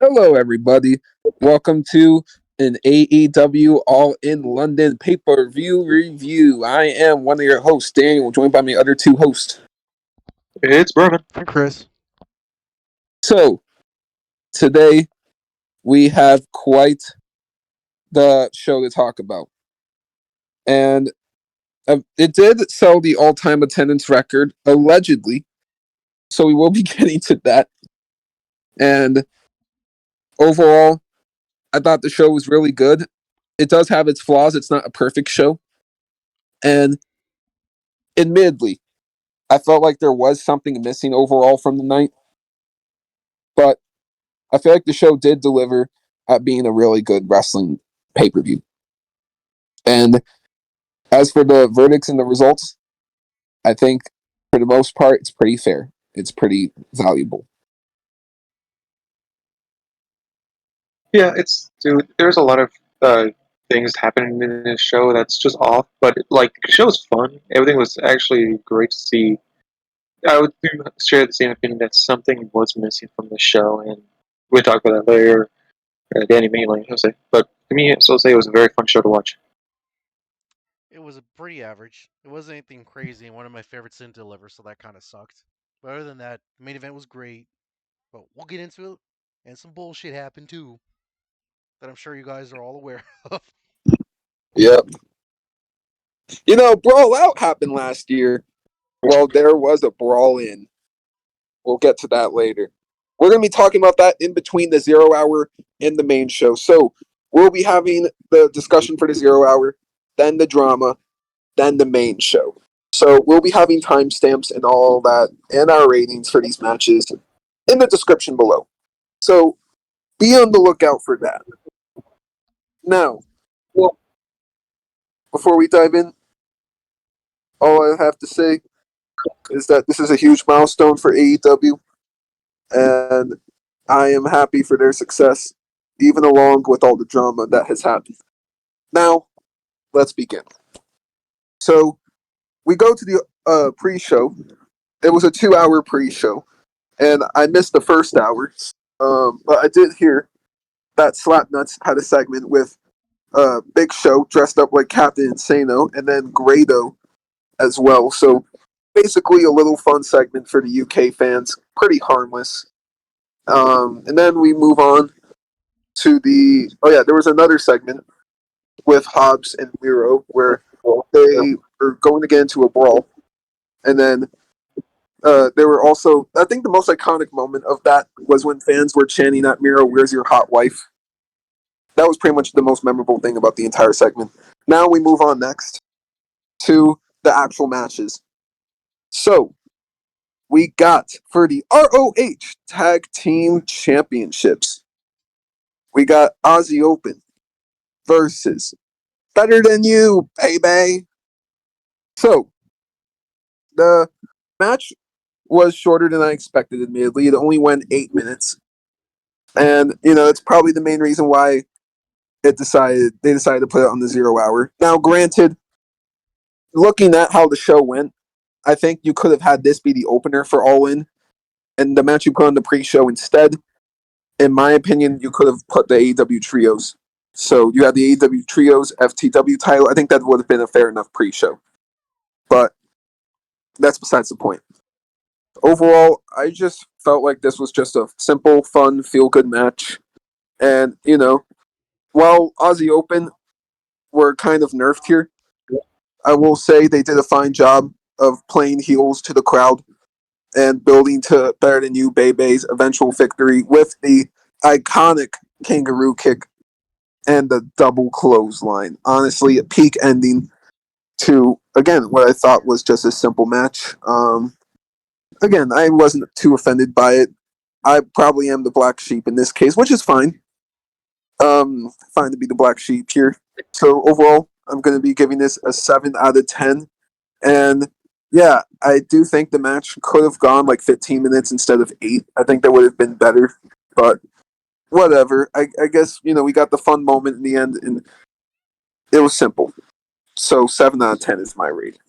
Hello, everybody. Welcome to an AEW All In London pay-per-view review. I am one of your hosts, Daniel, joined by my other two hosts. It's Berman. And Chris. So, today we have quite the show to talk about. And it did sell the all-time attendance record, allegedly. So we will be getting to that. And overall, I thought the show was really good. It does have its flaws. It's not a perfect show. And admittedly, I felt like there was something missing overall from the night. But I feel like the show did deliver at being a really good wrestling pay-per-view. And as for the verdicts and the results, I think for the most part, it's pretty fair. It's pretty valuable. Yeah, dude. There's a lot of things happening in this show that's just off, but the show's fun. Everything was actually great to see. I would share the same opinion that something was missing from the show, and we'll talk about that later. Danny mainly, I'll say. But to me, I'll say it was a very fun show to watch. It was a pretty average. It wasn't anything crazy, and one of my favorites didn't deliver, so that kind of sucked. But other than that, the main event was great. But we'll get into it, and some bullshit happened too that I'm sure you guys are all aware of. Yep. Brawl Out happened last year. Well, there was a Brawl In. We'll get to that later. We're going to be talking about that in between the 0 hour and the main show. So we'll be having the discussion for the 0 hour, then the drama, then the main show. So we'll be having timestamps and all that and our ratings for these matches in the description below. So be on the lookout for that. Now, before we dive in, all I have to say is that this is a huge milestone for AEW, and I am happy for their success, even along with all the drama that has happened. Now, let's begin. So, we go to the pre-show. It was a 2-hour pre-show, and I missed the first hour, but I did hear that Slapnuts had a segment with Big Show dressed up like Captain Insano, and then Grado as well. So, basically a little fun segment for the UK fans. Pretty harmless. And then we move on to there was another segment with Hobbs and Miro where they were going to get into a brawl. And then there were also, I think the most iconic moment of that was when fans were chanting at Miro, "Where's your hot wife?" That was pretty much the most memorable thing about the entire segment. Now we move on next to the actual matches. So, we got for the ROH Tag Team Championships, we got Aussie Open versus Better Than You, baby. So, the match was shorter than I expected, admittedly. It only went 8 minutes. And, it's probably the main reason why they decided to put it on the 0 hour. Now, granted, looking at how the show went, I think you could have had this be the opener for All In, and the match you put on the pre-show instead. In my opinion, you could have put the AEW trios. So you had the AEW trios FTW title. I think that would have been a fair enough pre-show. But that's besides the point. Overall, I just felt like this was just a simple, fun, feel-good match. And, while Aussie Open were kind of nerfed here, I will say they did a fine job of playing heels to the crowd and building to Better Than You, Bebe's eventual victory with the iconic kangaroo kick and the double clothesline. Honestly, a peak ending to, again, what I thought was just a simple match. Again, I wasn't too offended by it. I probably am the black sheep in this case, which is fine. Fine to be the black sheep here. So overall, I'm going to be giving this a 7 out of 10. And yeah, I do think the match could have gone like 15 minutes instead of 8. I think that would have been better. But whatever. I guess, we got the fun moment in the end, and it was simple. So 7 out of 10 is my rating.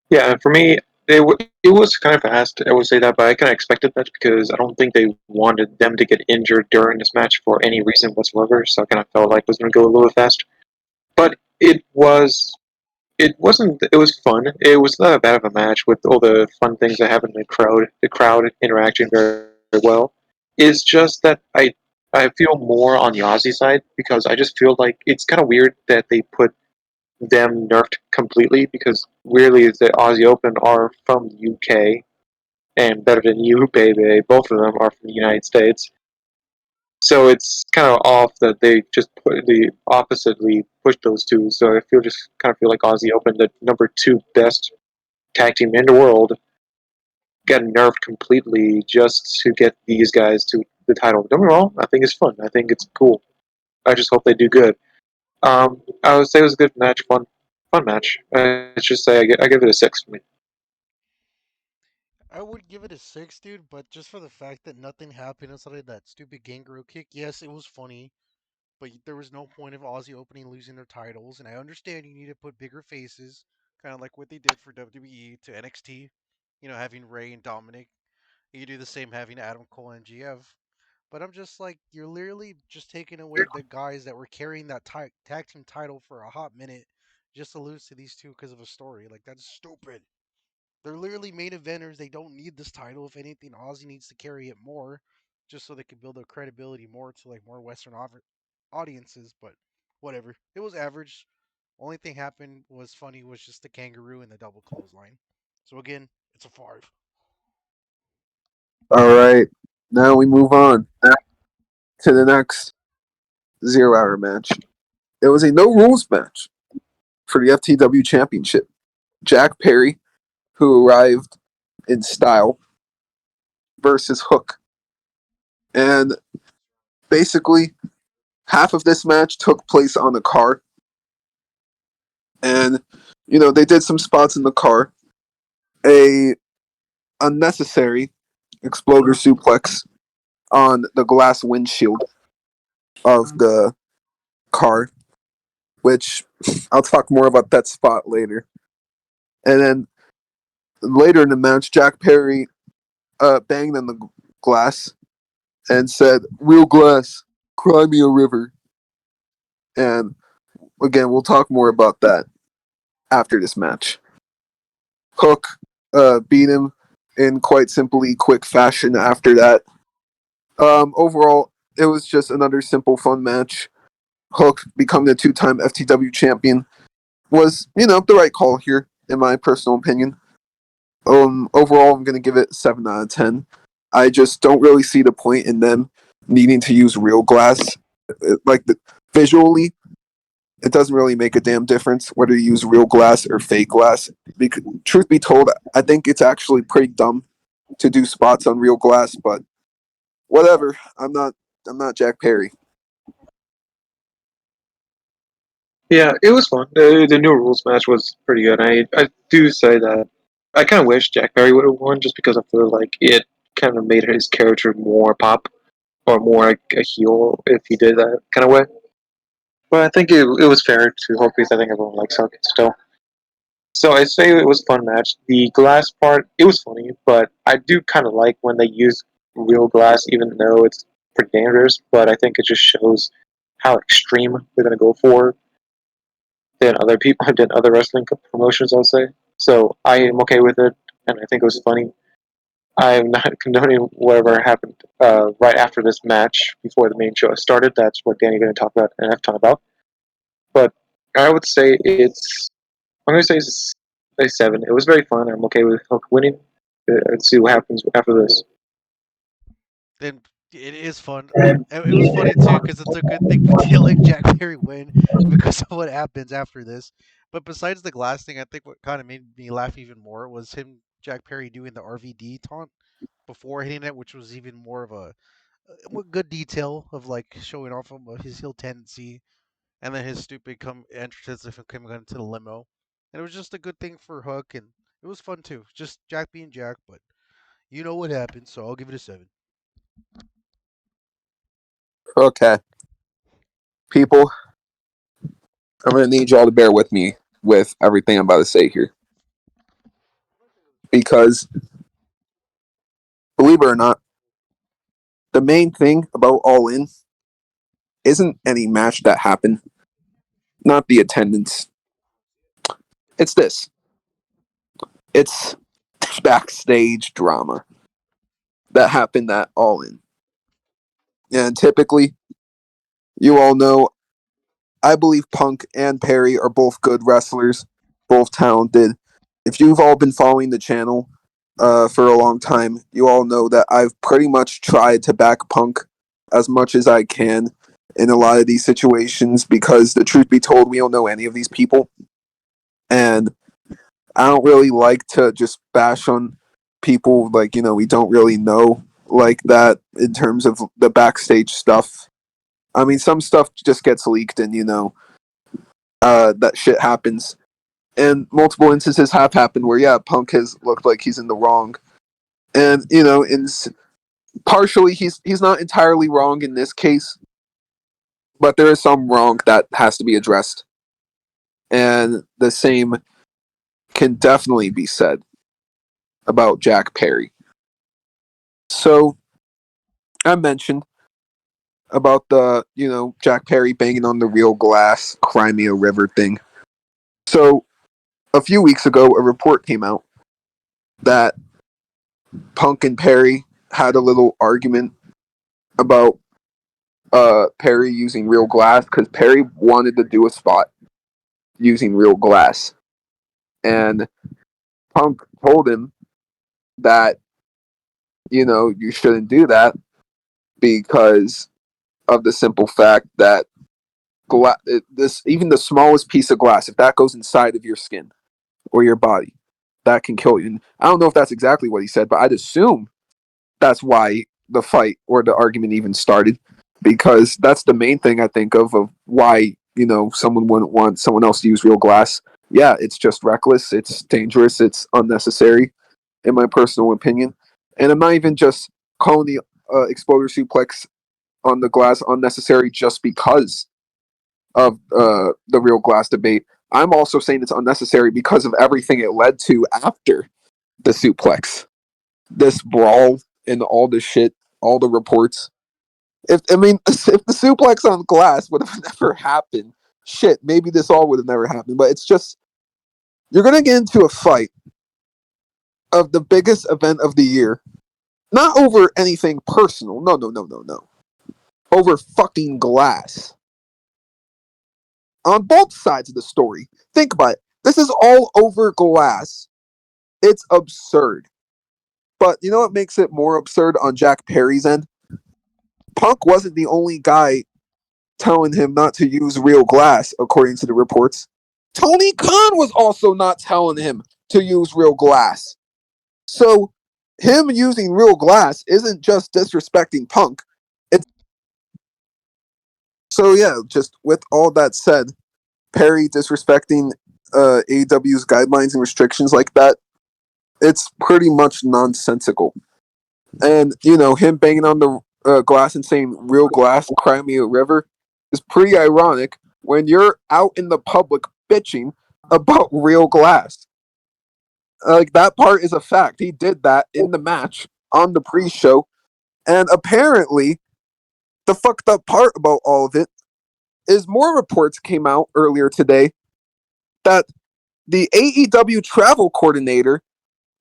Yeah, and for me, it was kind of fast. I would say that, but I kind of expected that because I don't think they wanted them to get injured during this match for any reason whatsoever. So I kind of felt like it was going to go a little bit fast. But it wasn't. It was fun. It was not that bad of a match with all the fun things that happen in the crowd. The crowd interacting very, very well. It's just that I feel more on the Aussie side because I just feel like it's kind of weird that they put them nerfed completely because weirdly the Aussie Open are from the UK and better than you, baby. Both of them are from the United States. So it's kind of off that they just put the oppositely push those two. So I feel just kind of feel like Aussie Open, the number two best tag team in the world, got nerfed completely just to get these guys to the title. Don't get me wrong, I think it's fun. I think it's cool. I just hope they do good. I would say it was a good match, fun match. I just say I give it a 6 for me. I would give it a 6, dude, but just for the fact that nothing happened outside of that stupid kangaroo kick, yes, it was funny, but there was no point of Aussie opening losing their titles, and I understand you need to put bigger faces, kind of like what they did for WWE to NXT, having Ray and Dominic. You do the same having Adam Cole and GF. But I'm just like, you're literally just taking away the guys that were carrying that tag team title for a hot minute just to lose to these two because of a story. Like, that's stupid. They're literally main eventers. They don't need this title. If anything, Aussie needs to carry it more just so they can build their credibility more to like more Western audiences. But whatever. It was average. Only thing happened was funny was just the kangaroo and the double clothesline. So again, it's a 5. All right. Now we move on to the next 0 hour match. It was a no rules match for the FTW Championship. Jack Perry, who arrived in style, versus Hook. And basically, half of this match took place on the car. And, they did some spots in the car. A unnecessary exploder suplex on the glass windshield of the car, which I'll talk more about that spot later. And then later in the match, Jack Perry banged on the glass and said, "Real glass, cry me a river." And again, we'll talk more about that after this match. Hook beat him in quite simply quick fashion after that. Overall, it was just another simple, fun match. Hook becoming the two-time FTW champion was, the right call here, in my personal opinion. Overall, I'm going to give it 7 out of 10. I just don't really see the point in them needing to use real glass. Like, visually, it doesn't really make a damn difference whether you use real glass or fake glass. Because, truth be told, I think it's actually pretty dumb to do spots on real glass, but whatever. I'm not Jack Perry. Yeah, it was fun. The new rules match was pretty good. I do say that I kind of wish Jack Perry would have won just because I feel like it kind of made his character more pop or more like a heel if he did that kind of way. But I think it was fair to Hope because I think everyone likes Hook still. So I say it was a fun match. The glass part, it was funny, but I do kind of like when they use real glass, even though it's pretty dangerous. But I think it just shows how extreme they're going to go for than other people, than other wrestling promotions, I'll say. So I am okay with it, and I think it was funny. I'm not condoning whatever happened right after this match, before the main show started. That's what Danny's going to talk about and have ton about. But I would say I'm going to say it's a 7. It was very fun. I'm okay with Hook winning. Let's see what happens after this. Then it is fun. It was funny too because it's a good thing for to let Jack Perry win because of what happens after this. But besides the glass thing, I think what kind of made me laugh even more was him, Jack Perry, doing the RVD taunt before hitting it, which was even more of a good detail of like showing off his heel tendency, and then his stupid come entrance of him coming into the limo. And it was just a good thing for Hook, and it was fun too. Just Jack being Jack, but you know what happened, so I'll give it a 7. Okay, people, I'm going to need y'all to bear with me with everything I'm about to say here. because, believe it or not, the main thing about All In isn't any match that happened, not the attendance. It's this. It's backstage drama that happened at All In. And typically, you all know, I believe Punk and Perry are both good wrestlers, both talented. If you've all been following the channel for a long time, you all know that I've pretty much tried to back Punk as much as I can in a lot of these situations because the truth be told, we don't know any of these people. And I don't really like to just bash on people like, we don't really know like that in terms of the backstage stuff. I mean, some stuff just gets leaked and, that shit happens. And multiple instances have happened where, yeah, Punk has looked like he's in the wrong. And, partially he's not entirely wrong in this case, but there is some wrong that has to be addressed. And the same can definitely be said about Jack Perry. So, I mentioned about the, Jack Perry banging on the real glass, Crimea River thing. So, a few weeks ago, a report came out that Punk and Perry had a little argument about Perry using real glass because Perry wanted to do a spot using real glass. And Punk told him that, you shouldn't do that because of the simple fact that even the smallest piece of glass, if that goes inside of your skin or your body, that can kill you. And I don't know if that's exactly what he said, but I'd assume that's why the fight or the argument even started, because that's the main thing I think of why, someone wouldn't want someone else to use real glass. Yeah, it's just reckless, it's dangerous, it's unnecessary, in my personal opinion. And I'm not even just calling the exploder suplex on the glass unnecessary just because of the real glass debate. I'm also saying it's unnecessary because of everything it led to after the suplex. This brawl and all the shit, all the reports. If the suplex on glass would have never happened, shit, maybe this all would have never happened. But it's just, you're gonna get into a fight of the biggest event of the year, not over anything personal. No. Over fucking glass. On both sides of the story. Think about it. This is all over glass. It's absurd. But you know what makes it more absurd on Jack Perry's end? Punk wasn't the only guy telling him not to use real glass, according to the reports. Tony Khan was also not telling him to use real glass. So, him using real glass isn't just disrespecting Punk. So, yeah, just with all that said, Perry disrespecting AEW's guidelines and restrictions like that, it's pretty much nonsensical. And, him banging on the glass and saying real glass, cry me a river, is pretty ironic when you're out in the public bitching about real glass. Like, that part is a fact. He did that in the match on the pre-show. And apparently, the fucked up part about all of it is more reports came out earlier today that the AEW travel coordinator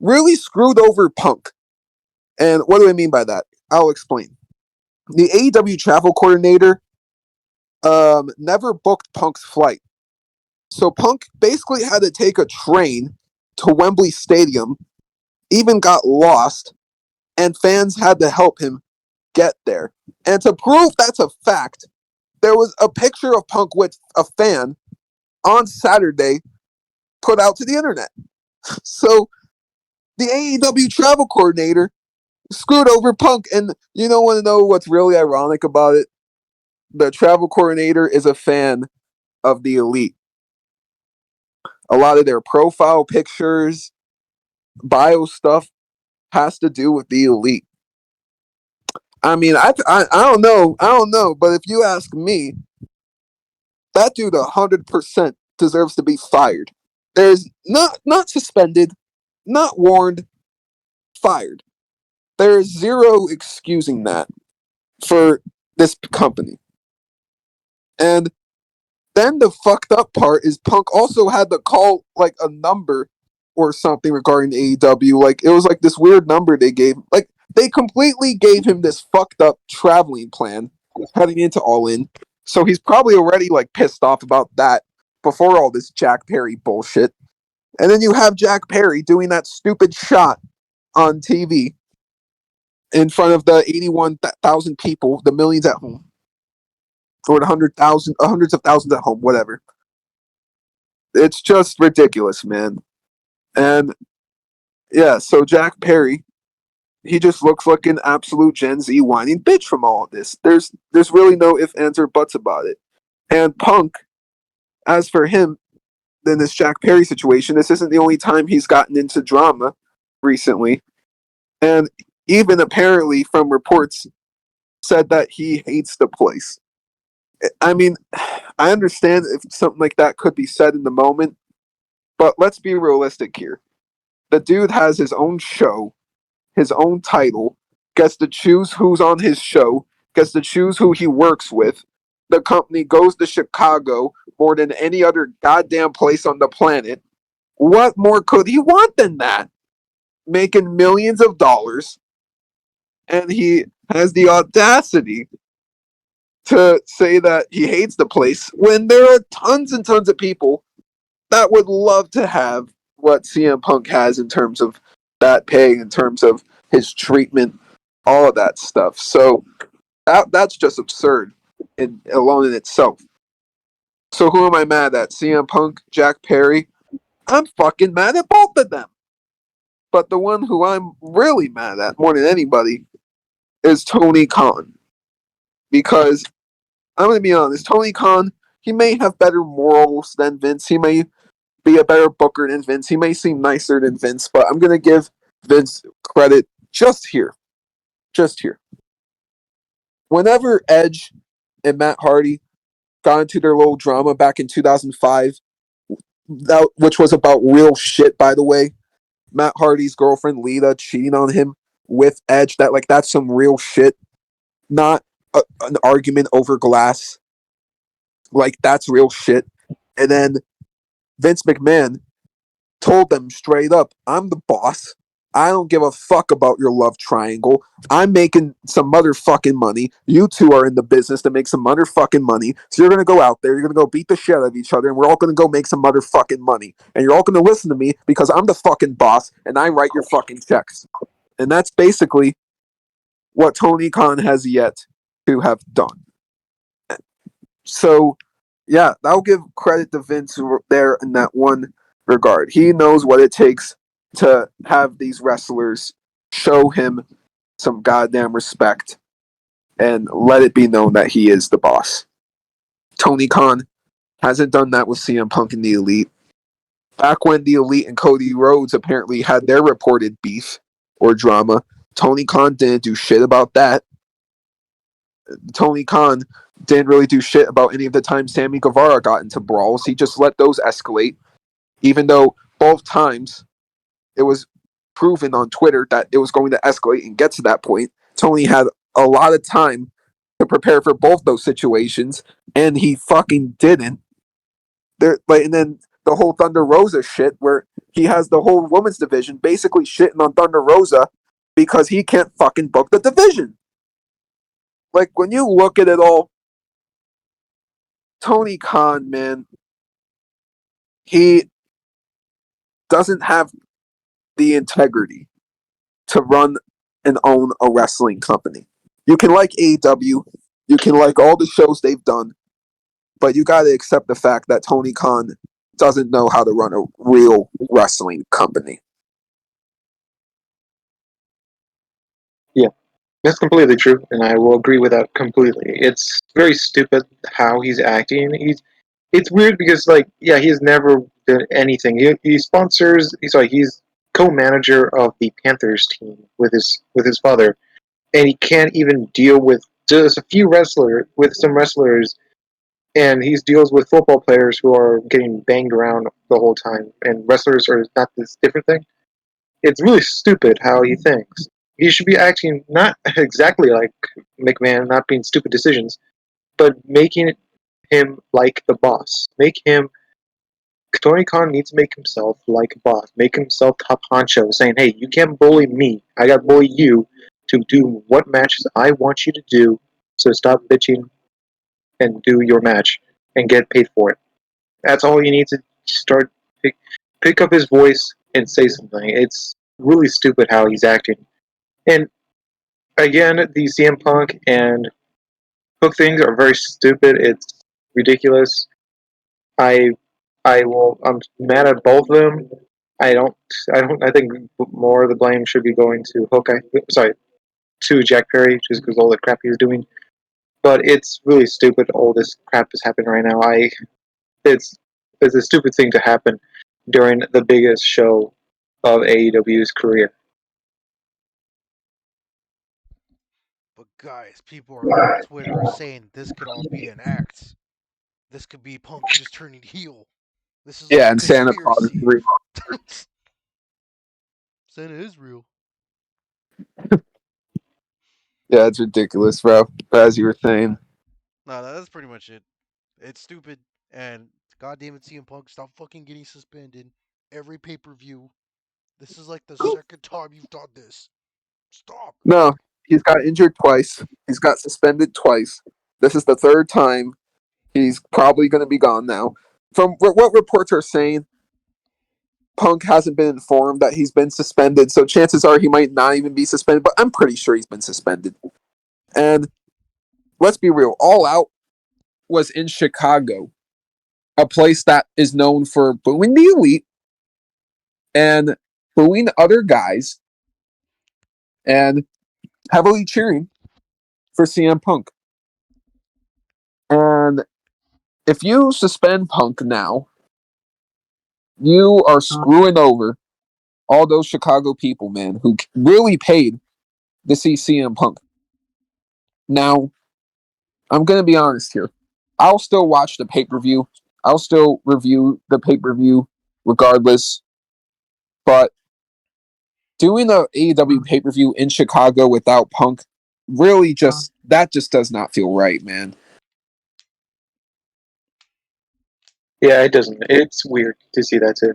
really screwed over Punk. And what do I mean by that? I'll explain. The AEW travel coordinator never booked Punk's flight. So Punk basically had to take a train to Wembley Stadium, even got lost, and fans had to help him get there. And to prove that's a fact, there was a picture of Punk with a fan on Saturday put out to the internet. So the AEW travel coordinator screwed over Punk. And you don't want to know what's really ironic about it? The travel coordinator is a fan of the Elite. A lot of their profile pictures, bio stuff has to do with the Elite. I mean, I don't know, but if you ask me, that dude 100% deserves to be fired. There's not suspended, not warned, fired. There is zero excusing that for this company. And then the fucked up part is Punk also had to call like a number or something regarding AEW. Like it was like this weird number they gave. Like they completely gave him this fucked up traveling plan heading into All In. So he's probably already like pissed off about that before all this Jack Perry bullshit. And then you have Jack Perry doing that stupid shot on TV in front of the 81,000 people, the millions at home, or the 100,000, hundreds of thousands at home, whatever. It's just ridiculous, man. And yeah, so Jack Perry, he just looks like an absolute Gen Z whining bitch from all of this. There's really no ifs, ands, or buts about it. And Punk, as for him, in this Jack Perry situation, this isn't the only time he's gotten into drama recently. And even apparently from reports said that he hates the place. I mean, I understand if something like that could be said in the moment, but let's be realistic here. The dude has his own show, his own title, gets to choose who's on his show, gets to choose who he works with. The company goes to Chicago more than any other goddamn place on the planet. What more could he want than that? Making millions of dollars, and he has the audacity to say that he hates the place when there are tons and tons of people that would love to have what CM Punk has in terms of that pay, in terms of his treatment, all of that stuff. So that's just absurd alone in itself. So who am I mad at? CM Punk, Jack Perry? I'm fucking mad at both of them. But the one who I'm really mad at more than anybody is Tony Khan. Because I'm going to be honest, Tony Khan, he may have better morals than Vince. He may be a better booker than Vince. He may seem nicer than Vince, but I'm going to give Vince credit just here. Just here. Whenever Edge and Matt Hardy got into their little drama back in 2005, which was about real shit, by the way, Matt Hardy's girlfriend Lita cheating on him with Edge, that's some real shit, not an argument over glass. Like, that's real shit. And then Vince McMahon told them straight up, I'm the boss. I don't give a fuck about your love triangle. I'm making some motherfucking money. You two are in the business to make some motherfucking money. So you're going to go out there. You're going to go beat the shit out of each other. And we're all going to go make some motherfucking money. And you're all going to listen to me because I'm the fucking boss. And I write your fucking checks. And that's basically what Tony Khan has yet to have done. So, yeah, I'll give credit to Vince there in that one regard. He knows what it takes to have these wrestlers show him some goddamn respect and let it be known that he is the boss. Tony Khan hasn't done that with CM Punk and the Elite. Back when the Elite and Cody Rhodes apparently had their reported beef or drama, Tony Khan didn't do shit about that. Tony Khan didn't really do shit about any of the times Sammy Guevara got into brawls. He just let those escalate, even though both times it was proven on Twitter that it was going to escalate and get to that point. Tony had a lot of time to prepare for both those situations, and he fucking didn't. And then the whole Thunder Rosa shit, where he has the whole women's division basically shitting on Thunder Rosa because he can't fucking book the division. Like, when you look at it all, Tony Khan, man, he doesn't have the integrity to run and own a wrestling company. You can like AEW, you can like all the shows they've done, but you got to accept the fact that Tony Khan doesn't know how to run a real wrestling company. Yeah, that's completely true, and I will agree with that completely. It's very stupid how he's acting. It's weird because, like, yeah, he has never done anything. He sponsors. He's co-manager of the Panthers team with his father, and he can't even deal with just a few some wrestlers, and he deals with football players who are getting banged around the whole time, and wrestlers are not this different thing. it's really stupid how he thinks. He should be acting not exactly like McMahon, not being stupid decisions, but making him like the boss. Make him Tony Khan needs to make himself like a boss. Make himself top honcho, saying, "Hey, you can't bully me. I got to bully you to do what matches I want you to do. So stop bitching and do your match and get paid for it." That's all you need to start. Pick up his voice and say something. It's really stupid how he's acting. And again, the CM Punk and Hook things are very stupid. It's ridiculous. I I'm mad at both of them. I don't I think more of the blame should be going to Hook. Sorry, to Jack Perry just because all the crap he's doing. But it's really stupid. All this crap is happening right now. It's it's a stupid thing to happen during the biggest show of AEW's career. But guys, people are on Twitter saying this could all be an act. This could be Punk just turning heel. This is Yeah, all a and Santa Claus is conspiracy. real. Santa is real. Yeah, it's ridiculous, bro. As you were saying. No, that's pretty much it. It's stupid, and goddamn it, CM Punk, stop fucking getting suspended every pay per view. This is like the second time you've done this. Stop. No, he's got injured twice. He's got suspended twice. This is the third time. He's probably going to be gone now. From what reports are saying, Punk hasn't been informed that he's been suspended, so chances are he might not even be suspended, but I'm pretty sure he's been suspended. And let's be real, All Out was in Chicago, a place that is known for booing the elite and booing other guys and heavily cheering for CM Punk. And if you suspend Punk now, you are screwing over all those Chicago people, man, who really paid to see CM Punk. Now, I'm going to be honest here. I'll still watch the pay per view. I'll still review the pay per view regardless. But doing the AEW pay per view in Chicago without Punk really just does not feel right, man. Yeah, it doesn't. It's weird to see that too.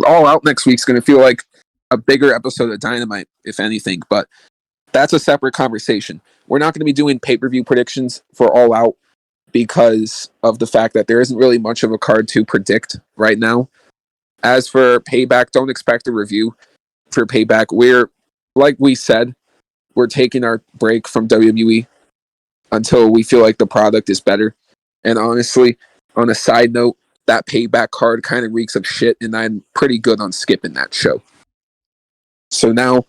All Out next week's going to feel like a bigger episode of Dynamite, if anything. But that's a separate conversation. We're not going to be doing pay per view predictions for All Out because of the fact that there isn't really much of a card to predict right now. As for Payback, don't expect a review for Payback. Like we said, we're taking our break from WWE until we feel like the product is better. And honestly, on a side note, that Payback card kind of reeks of shit, and I'm pretty good on skipping that show. So now,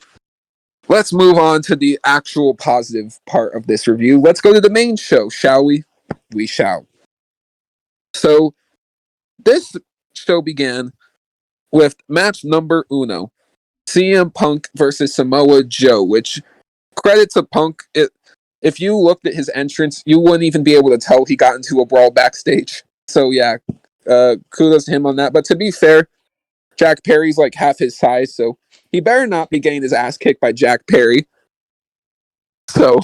let's move on to the actual positive part of this review. Let's go to the main show, shall we? We shall. So, this show began with match number uno, CM Punk versus Samoa Joe, which, credit to Punk, if you looked at his entrance, you wouldn't even be able to tell he got into a brawl backstage. So yeah, kudos to him on that. But to be fair, Jack Perry's like half his size, so he better not be getting his ass kicked by Jack Perry. So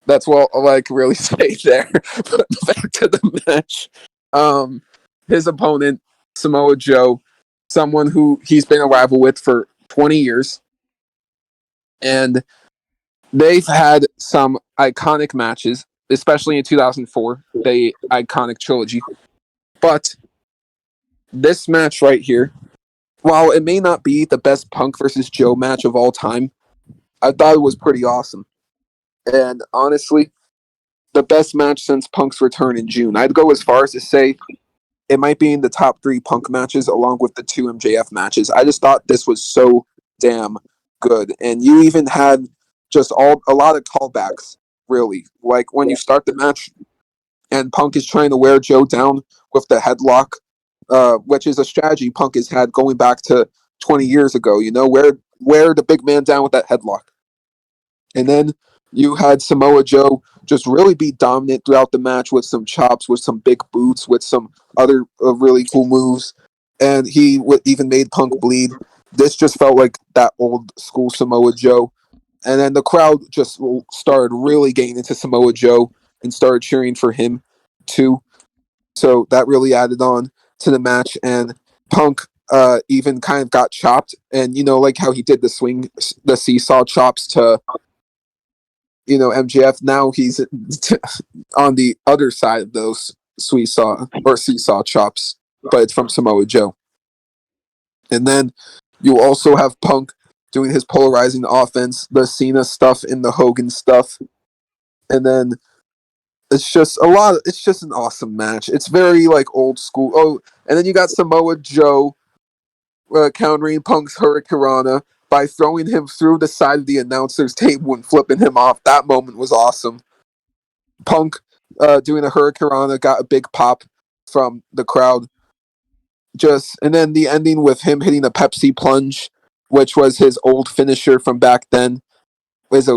that's what I can really say there. But back to the match. His opponent, Samoa Joe, someone who he's been a rival with for 20 years. And they've had some iconic matches, especially in 2004, the iconic trilogy. But this match right here, while it may not be the best Punk versus Joe match of all time, I thought it was pretty awesome. And honestly, the best match since Punk's return in June. I'd go as far as to say it might be in the top 3 Punk matches along with the 2 MJF matches. I just thought this was so damn good. And you even had just a lot of callbacks, really. Like when you start the match and Punk is trying to wear Joe down with the headlock, which is a strategy Punk has had going back to 20 years ago, wear the big man down with that headlock. And then you had Samoa Joe just really be dominant throughout the match with some chops, with some big boots, with some other really cool moves. and he even made Punk bleed. This just felt like that old school Samoa Joe. And then the crowd just started really getting into Samoa Joe and started cheering for him too. So that really added on to the match. And Punk even kind of got chopped. And, like how he did the seesaw chops to, MJF. Now he's on the other side of those seesaw chops, but it's from Samoa Joe. And then you also have Punk doing his polarizing offense, the Cena stuff and the Hogan stuff. And then it's just an awesome match. It's very like old school. Oh, and then you got Samoa Joe countering Punk's Hurricanrana by throwing him through the side of the announcer's table and flipping him off. That moment was awesome. Punk doing a Hurricanrana got a big pop from the crowd. And then the ending with him hitting a Pepsi plunge, which was his old finisher from back then, is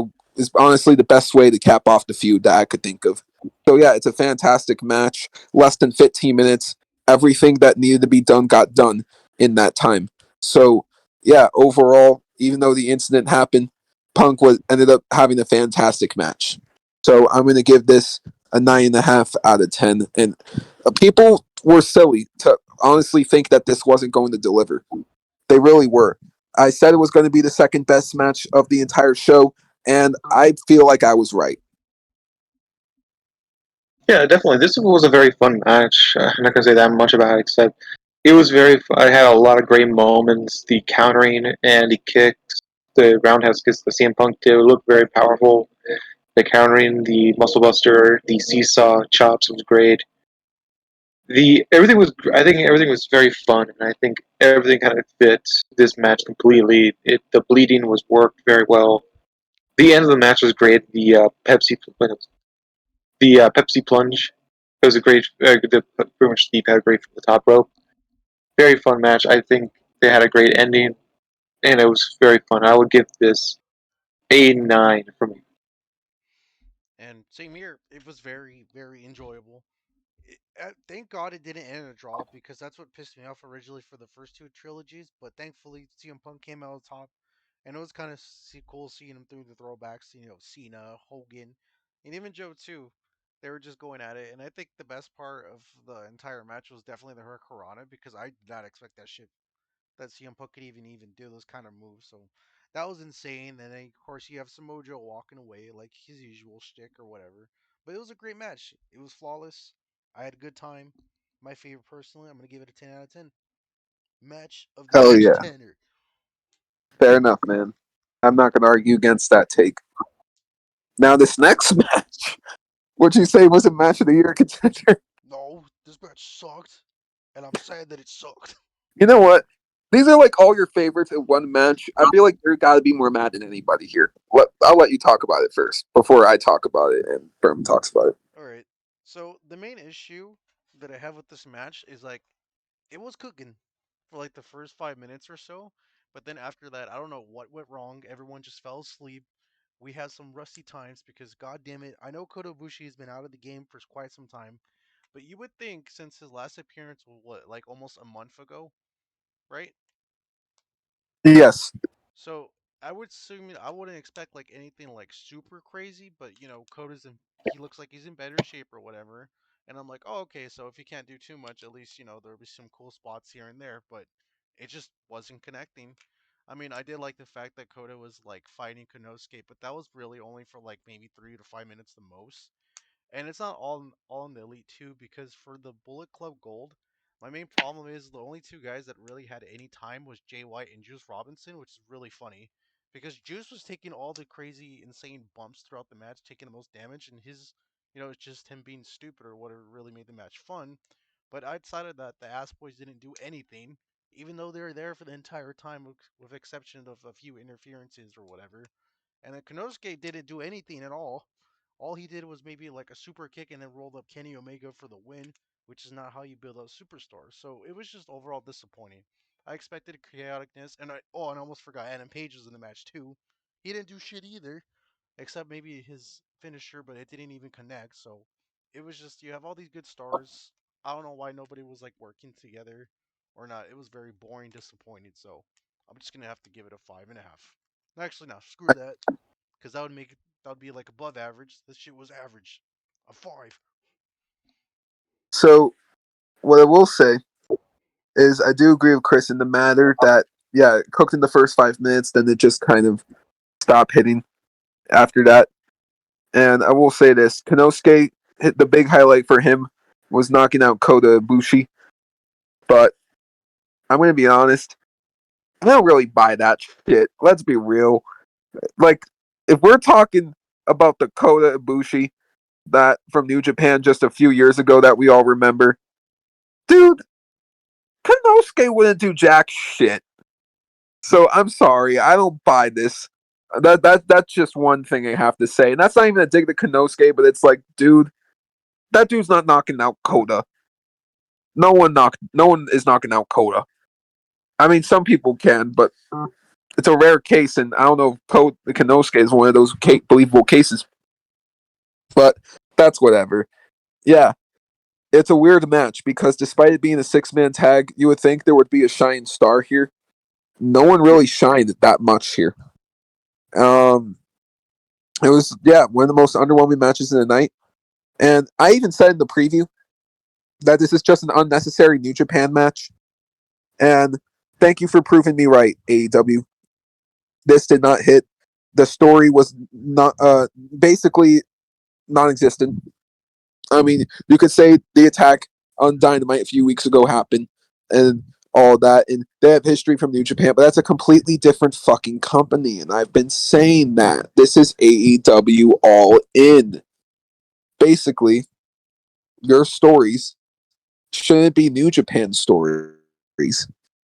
honestly the best way to cap off the feud that I could think of. So yeah, it's a fantastic match. Less than 15 minutes. Everything that needed to be done got done in that time. So yeah, overall, even though the incident happened, Punk ended up having a fantastic match. So I'm going to give this a 9.5 out of 10. And people were silly to honestly think that this wasn't going to deliver. They really were. I said it was going to be the second best match of the entire show, and I feel like I was right. Yeah, definitely. This was a very fun match. I'm not gonna say that much about it, except it was very. I had a lot of great moments. The countering and the kicks, the roundhouse kicks, the CM Punk did looked very powerful. The countering, the muscle buster, the seesaw chops was great. The everything was. I think everything was very fun, and I think everything kind of fit this match completely. The bleeding was worked very well. The end of the match was great. The Pepsi plunge. It was a great, pretty much the pedigree from the top rope. Very fun match. I think they had a great ending, and it was very fun. I would give this a 9 from me. And same here. It was very, very enjoyable. Thank God it didn't end in a draw because that's what pissed me off originally for the first two trilogies. But thankfully, CM Punk came out on top, and it was kind of cool seeing him through the throwbacks. Cena, Hogan, and even Joe too. They were just going at it, and I think the best part of the entire match was definitely the Hurricanrana because I did not expect that shit that CM Punk could even do those kind of moves. So that was insane. And then of course you have Samoa Joe walking away like his usual shtick or whatever. But it was a great match. It was flawless. I had a good time. My favorite personally. I'm gonna give it a 10 out of 10. Match of the Hell year yeah. contender. Fair enough, man. I'm not going to argue against that take. Now, this next match, would you say was a match of the year contender? No, this match sucked, and I'm sad that it sucked. You know what? These are like all your favorites in one match. I feel like you're got to be more mad than anybody here. I'll let you talk about it first before I talk about it and Berman talks about it. All right. So the main issue that I have with this match is like it was cooking for like the first 5 minutes or so, but then after that, I don't know what went wrong. Everyone just fell asleep. We had some rusty times because, god damn it, I know Kota Ibushi has been out of the game for quite some time, but you would think since his last appearance was what, like almost a month ago, right? Yes. So I would assume I wouldn't expect like anything like super crazy, but Kota's he looks like he's in better shape or whatever. And I'm like, oh, okay, so if he can't do too much, at least there'll be some cool spots here and there. But it just wasn't connecting. I mean, I did like the fact that Kota was like fighting Konosuke, but that was really only for like maybe 3 to 5 minutes the most. And it's not all in the Elite 2 because for the Bullet Club Gold, my main problem is the only two guys that really had any time was Jay White and Juice Robinson, which is really funny because Juice was taking all the crazy, insane bumps throughout the match, taking the most damage, and it's just him being stupid or whatever really made the match fun. But outside of that, the Ass Boys didn't do anything, even though they were there for the entire time, with exception of a few interferences or whatever. And then Konosuke didn't do anything at all. All he did was maybe like a super kick and then rolled up Kenny Omega for the win, which is not how you build up superstars. So it was just overall disappointing. I expected chaoticness, and I almost forgot Adam Page was in the match too. He didn't do shit either, except maybe his finisher, but it didn't even connect. So it was just you have all these good stars. I don't know why nobody was like working together. or not. It was very boring, disappointing. So I'm just gonna have to give it a 5.5. Actually, no, screw that, because that would be like above average. This shit was average, a 5. So what I will say is I do agree with Chris in the matter that yeah, it cooked in the first 5 minutes, then it just kind of stopped hitting after that. And I will say this: Konosuke hit the big highlight for him was knocking out Kota Ibushi. But I'm gonna be honest, I don't really buy that shit. Let's be real. Like, if we're talking about the Kota Ibushi that from New Japan just a few years ago that we all remember, dude, Konosuke wouldn't do jack shit. So I'm sorry, I don't buy this. That's just one thing I have to say, and that's not even a dig to Konosuke, but it's like, dude, that dude's not knocking out Kota. No one is knocking out Kota. I mean, some people can, but it's a rare case, and I don't know if Konosuke is one of those believable cases. But that's whatever. Yeah, it's a weird match because despite it being a 6-man tag, you would think there would be a shining star here. No one really shined that much here. Um, it was one of the most underwhelming matches of the night, and I even said in the preview that this is just an unnecessary New Japan match. And thank you for proving me right, AEW. This did not hit. The story was not basically non-existent. I mean, you could say the attack on Dynamite a few weeks ago happened and all that, and they have history from New Japan, but that's a completely different fucking company, and I've been saying that. This is AEW All In. Basically, your stories shouldn't be New Japan stories.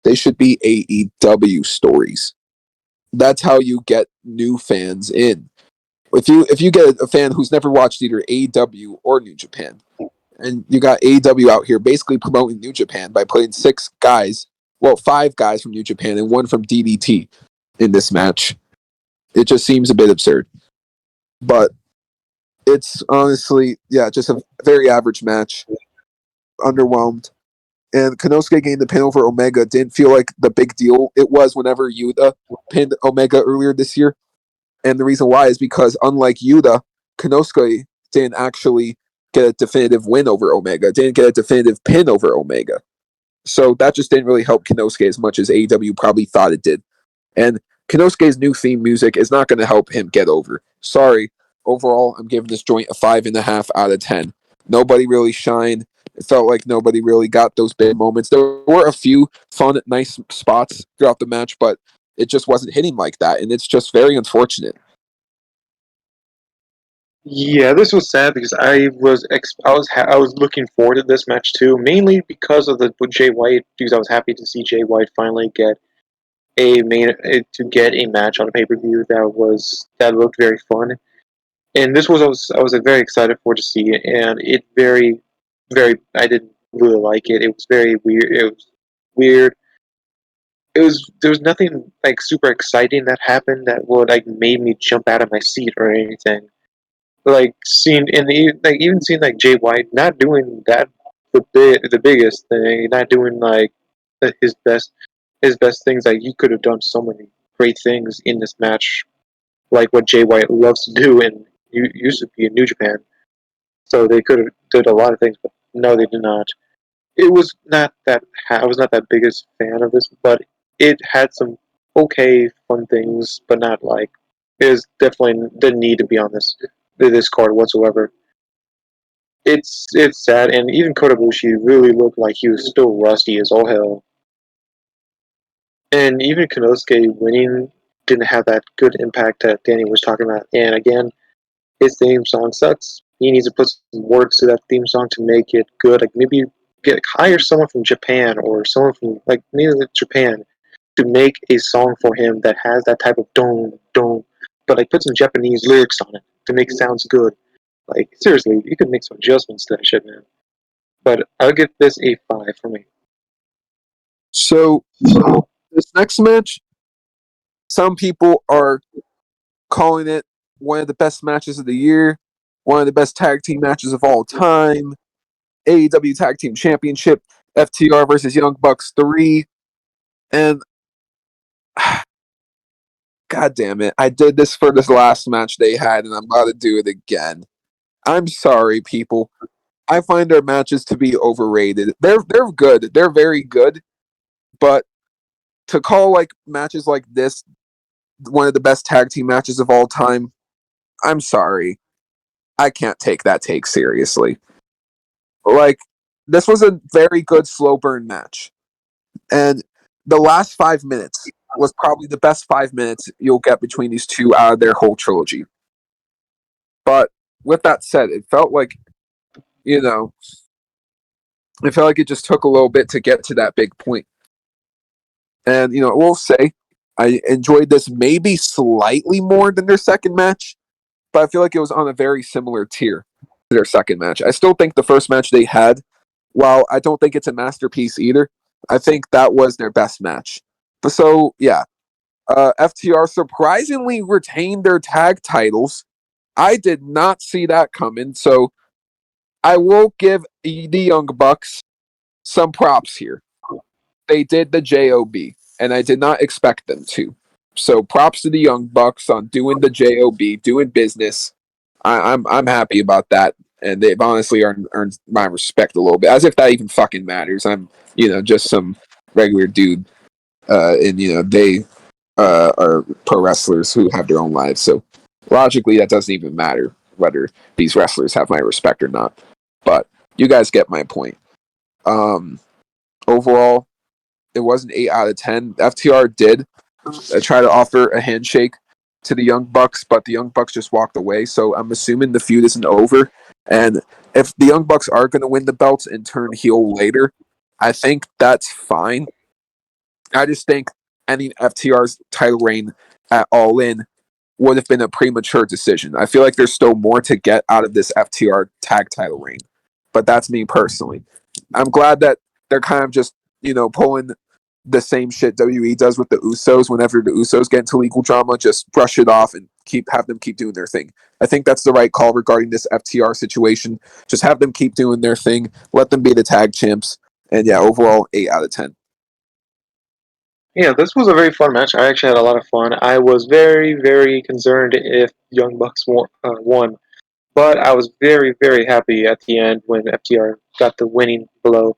They should be AEW stories. That's how you get new fans in. If you get a fan who's never watched either AEW or New Japan, and you got AEW out here basically promoting New Japan by putting 5 guys from New Japan and one from DDT in this match, it just seems a bit absurd. But it's honestly, just a very average match. Underwhelmed. And Konosuke getting the pin over Omega didn't feel like the big deal it was whenever Yuta pinned Omega earlier this year. And the reason why is because, unlike Yuta, Konosuke didn't actually get a definitive win over Omega, didn't get a definitive pin over Omega. So that just didn't really help Konosuke as much as AEW probably thought it did. And Konosuke's new theme music is not going to help him get over. Sorry. Overall, I'm giving this joint a 5.5 out of 10. Nobody really shined. It felt like nobody really got those big moments. There were a few fun, nice spots throughout the match, but it just wasn't hitting like that, and it's just very unfortunate. Yeah, this was sad because I was looking forward to this match too, mainly because of the Jay White. Because I was happy to see Jay White finally get to get a match on a pay per view that looked very fun. And this was I was very excited for to see it, and it very I didn't really like it. It was very weird. It was weird. There was nothing like super exciting that happened that would like made me jump out of my seat or anything. Like seeing in the like even seeing like Jay White not doing that the biggest thing, not doing like his best things. Like he could have done so many great things in this match, like what Jay White loves to do and used to be in New Japan. So they could have did a lot of things, but no, they did not. It was not that I was not that biggest fan of this, but it had some okay fun things, but not like it was definitely didn't need to be on this card whatsoever. It's sad, and even Kotobushi really looked like he was still rusty as all hell. And even Konosuke winning didn't have that good impact that Danny was talking about. And again, his theme song sucks. He needs to put some words to that theme song to make it good. Like maybe hire someone from Japan or someone from like maybe Japan to make a song for him that has that type of don't, but like put some Japanese lyrics on it to make it sounds good. Like seriously, you could make some adjustments to that shit, man. But I'll give this a 5 for me. So, this next match, some people are calling it one of the best matches of the year, one of the best tag team matches of all time, AEW Tag Team Championship. FTR versus Young Bucks 3. And God damn it, I did this for this last match they had, and I'm about to do it again. I'm sorry, people. I find their matches to be overrated. They're good. They're very good, but to call like matches like this one of the best tag team matches of all time, I'm sorry. I can't take that take seriously. Like, this was a very good slow burn match. And the last 5 minutes was probably the best 5 minutes you'll get between these two out of their whole trilogy. But with that said, it felt like, you know, it felt like it just took a little bit to get to that big point. And, we'll say I enjoyed this maybe slightly more than their second match, but I feel like it was on a very similar tier to their second match. I still think the first match they had, while I don't think it's a masterpiece either, I think that was their best match. So, yeah, FTR surprisingly retained their tag titles. I did not see that coming, so I will give the Young Bucks some props here. They did the JOB, and I did not expect them to. So props to the Young Bucks on doing the JOB, doing business. I'm happy about that, and they've honestly earned my respect a little bit, as if that even fucking matters. I'm just some regular dude, and they are pro wrestlers who have their own lives. So logically, that doesn't even matter whether these wrestlers have my respect or not. But you guys get my point. Overall, it was an 8 out of 10. FTR did try to offer a handshake to the Young Bucks, but the Young Bucks just walked away. So I'm assuming the feud isn't over. And if the Young Bucks are going to win the belts and turn heel later, I think that's fine. I just think ending FTR's title reign at All In would have been a premature decision. I feel like there's still more to get out of this FTR tag title reign, but that's me personally. I'm glad that they're kind of just pulling the same shit WWE does with the Usos. Whenever the Usos get into legal drama, just brush it off and have them keep doing their thing. I think that's the right call regarding this FTR situation. Just have them keep doing their thing. Let them be the tag champs. And yeah, overall 8 out of 10. Yeah, this was a very fun match. I actually had a lot of fun. I was very, very concerned if Young Bucks won, but I was very, very happy at the end when FTR got the winning blow.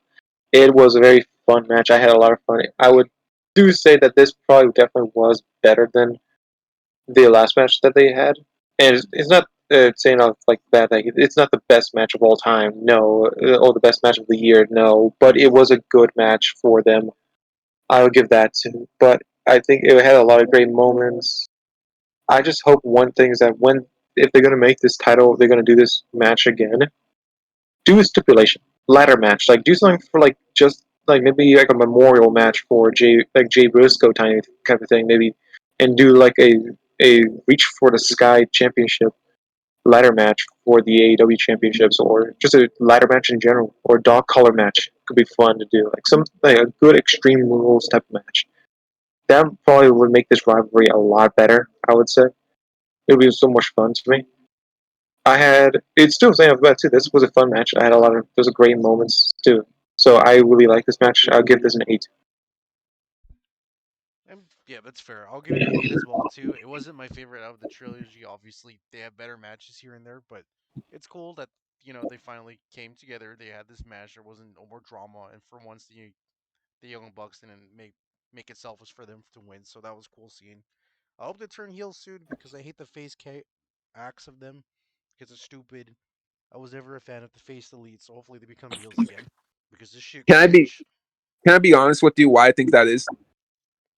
It was a very fun match. I had a lot of fun. I would do say that this probably definitely was better than the last match that they had, and it's not saying off like bad thing. It's not the best match of all time, no, or the best match of the year, no. But it was a good match for them. I would give that to. But I think it had a lot of great moments. I just hope one thing is that if they're gonna make this title, they're gonna do this match again. Do a stipulation, ladder match. Like do something for like just like maybe like a memorial match for Jay Briscoe type of thing, maybe, and do like a reach for the sky championship ladder match for the AEW championships, or just a ladder match in general, or a dog collar match could be fun to do. Like a good Extreme Rules type of match. That probably would make this rivalry a lot better. I would say it would be so much fun to me. It's still saying about too. This was a fun match. I had those great moments too. So I really like this match. I'll give this an 8. Yeah, that's fair. I'll give it an 8 as well too. It wasn't my favorite out of the trilogy. Obviously, they have better matches here and there, but it's cool that they finally came together. They had this match. There wasn't no more drama, and for once, the Young Bucks didn't make it selfish for them to win. So that was cool seeing. I hope they turn heel soon because I hate the acts of them because it's stupid. I was never a fan of the face elite, so hopefully they become heels again because this shit Can I be cringe. can I be honest with you why I think that is?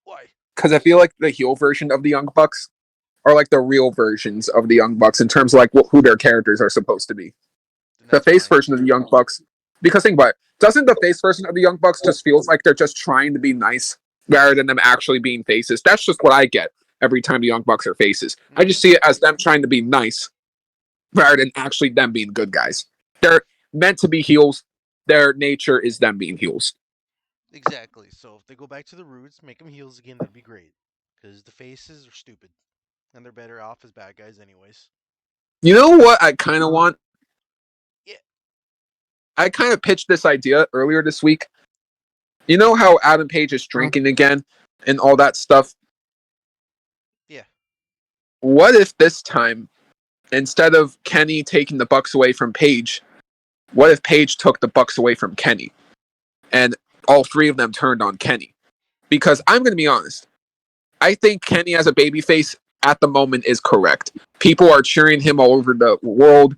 Why? Because I feel like the heel version of the Young Bucks are like the real versions of the Young Bucks in terms of like who their characters are supposed to be. Then The that's face fine. version of the Young Bucks, because think about it, doesn't the face version of the Young Bucks just feels like they're just trying to be nice rather than them actually being faces? That's just what I get every time the Young Bucks are faces. I just Hmm. see it as them trying to be nice rather than actually them being good guys. They're meant to be heels. Their nature is them being heels. Exactly. So if they go back to the roots, make them heels again, that'd be great. Because the faces are stupid, and they're better off as bad guys, anyways. You know what I kind of want? Yeah. I kind of pitched this idea earlier this week You know how Adam Page is drinking again and all that stuff? Yeah. What if this time, instead of Kenny taking the Bucks away from Page, what if Page took the Bucks away from Kenny? And all three of them turned on Kenny? Because I'm going to be honest. I think Kenny as a babyface at the moment is correct. People are cheering him all over the world.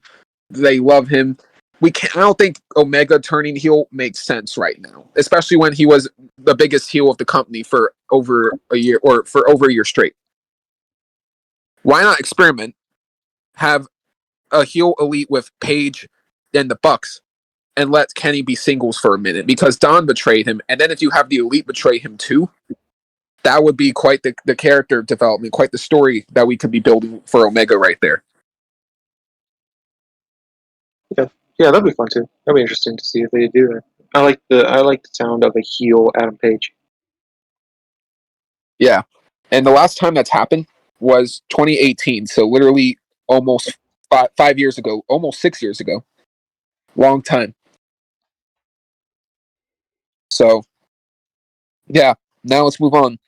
They love him. I don't think Omega turning heel makes sense right now, especially when he was the biggest heel of the company for over a year or for over a year straight. Why not experiment? Have a heel elite with Page and the Bucks, and let Kenny be singles for a minute because Don betrayed him, and then if you have the elite betray him too, that would be quite the character development, quite the story that we could be building for Omega right there. Yeah, that'd be fun too. That'd be interesting to see if they do that. I like the sound of a heel Adam Page. Yeah. And the last time that's happened was 2018. So literally almost 5 years ago, almost 6 years ago. Long time. So, yeah. Now let's move on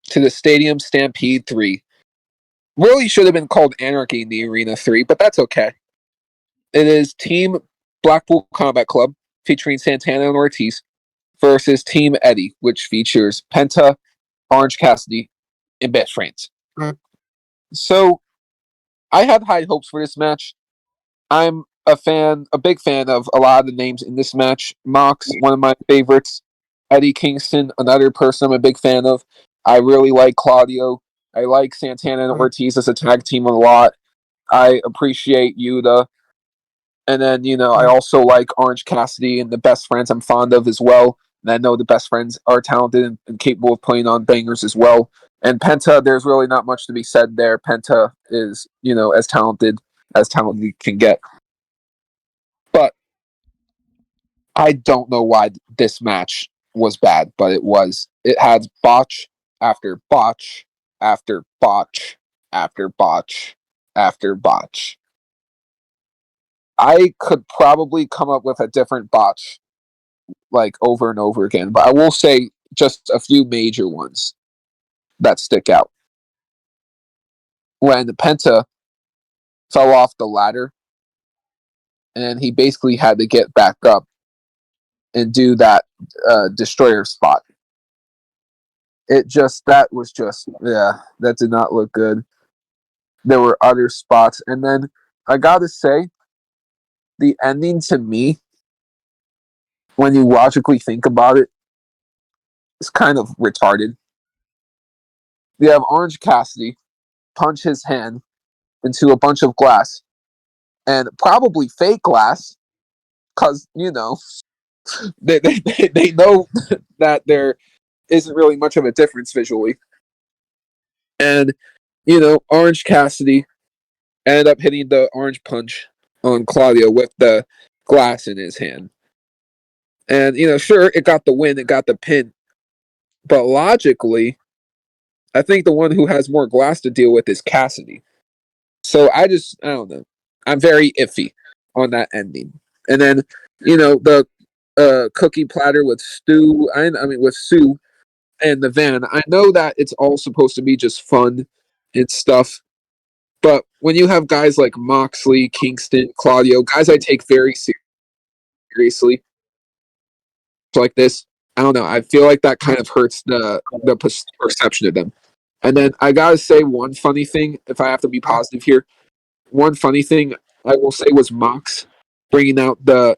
to the Stadium Stampede 3. Really should have been called Anarchy in the Arena 3, but that's okay. It is Team Blackpool Combat Club featuring Santana and Ortiz versus Team Eddie, which features Penta, Orange Cassidy, and Best Friends. So I had high hopes for this match. I'm a big fan of a lot of the names in this match. Mox, one of my favorites. Eddie Kingston, another person I'm a big fan of. I really like Claudio. I like Santana and Ortiz as a tag team a lot. I appreciate Yuta. And then, I also like Orange Cassidy and the Best Friends I'm fond of as well. And I know the Best Friends are talented and capable of playing on bangers as well. And Penta, there's really not much to be said there. Penta is, as talented can get. But I don't know why this match was bad, but it was. It had botch after botch after botch after botch after botch. I could probably come up with a different botch like over and over again, but I will say just a few major ones that stick out. When Penta fell off the ladder and he basically had to get back up and do that destroyer spot. That did not look good. There were other spots, and then I gotta say, the ending to me, when you logically think about it, is kind of retarded. You have Orange Cassidy punch his hand into a bunch of glass, and probably fake glass, because they know that there isn't really much of a difference visually. And Orange Cassidy ended up hitting the orange punch on Claudio with the glass in his hand. And sure, it got the win, it got the pin, but logically, I think the one who has more glass to deal with is Cassidy. So I don't know. I'm very iffy on that ending. And then the cookie platter with Stu. With Sue and the van. I know that it's all supposed to be just fun and stuff, but when you have guys like Moxley, Kingston, Claudio, guys I take very seriously, like this, I don't know. I feel like that kind of hurts the perception of them. And then I gotta say one funny thing, if I have to be positive here. One funny thing I will say was Mox bringing out the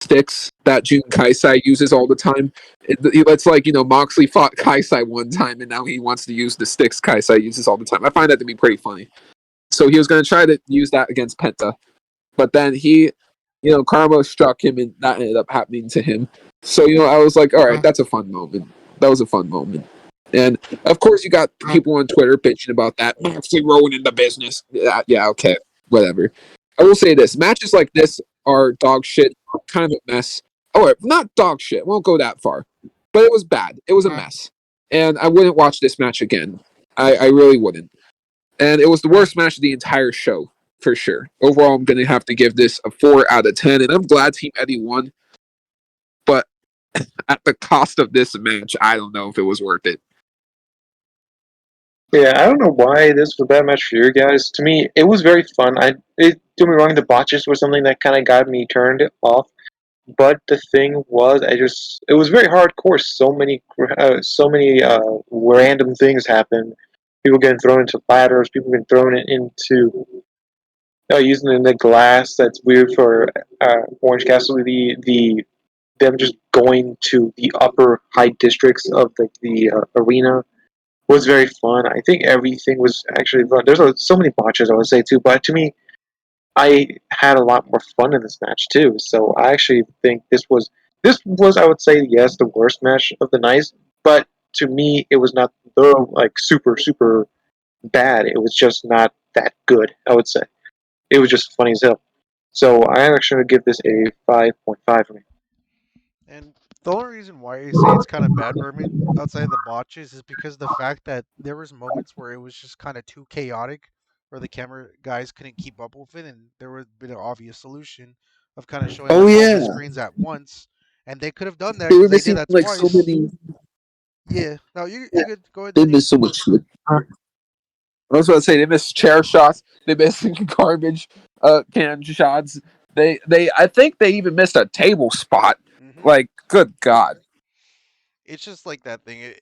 sticks that Jun Kaisai uses all the time. It's like Moxley fought Kaisai one time, and now he wants to use the sticks Kaisai uses all the time. I find that to be pretty funny. So he was going to try to use that against Penta, but then Karma struck him, and that ended up happening to him. So I was like, all right, that's a fun moment. That was a fun moment. And of course, you got people on Twitter bitching about that. Moxley ruining the business. Yeah, okay, whatever. I will say this: matches like this are dog shit, kind of a mess. Oh, not dog shit. Won't go that far, but it was bad. It was a mess, and I wouldn't watch this match again. I really wouldn't. And it was the worst match of the entire show for sure. Overall, I'm gonna have to give this a 4 out of 10, and I'm glad Team Eddie won. But at the cost of this match, I don't know if it was worth it. Yeah, I don't know why this was a bad match for you guys. To me, it was very fun. Don't me wrong, the botches were something that kind of got me turned off. But the thing was, it was very hardcore. So many random things happened. People getting thrown into ladders. People getting thrown into using the glass. That's weird for Orange Castle. The them just going to the upper high districts of the arena was very fun. I think everything was actually fun. So many botches, I would say too, but to me, I had a lot more fun in this match too. So I actually think this was I would say yes the worst match of the night, but to me it was not the like super bad. It was just not that good. I would say it was just funny as hell. So I actually would give this a 5.5 for me. And the only reason why I say it's kind of bad, Berman, outside of the botches, is because the fact that there was moments where it was just kind of too chaotic, where the camera guys couldn't keep up with it, and there would have been an obvious solution of kind of showing Oh like all the yeah, screens at once, and they could have done that they were because they did missing that like so twice. many. Yeah, no, you good. Go ahead, They Danny. missed so much. I was about to say they missed chair shots. They missed garbage can shots. I think they even missed a table spot. Hmm. Like, good God. It's just like that thing.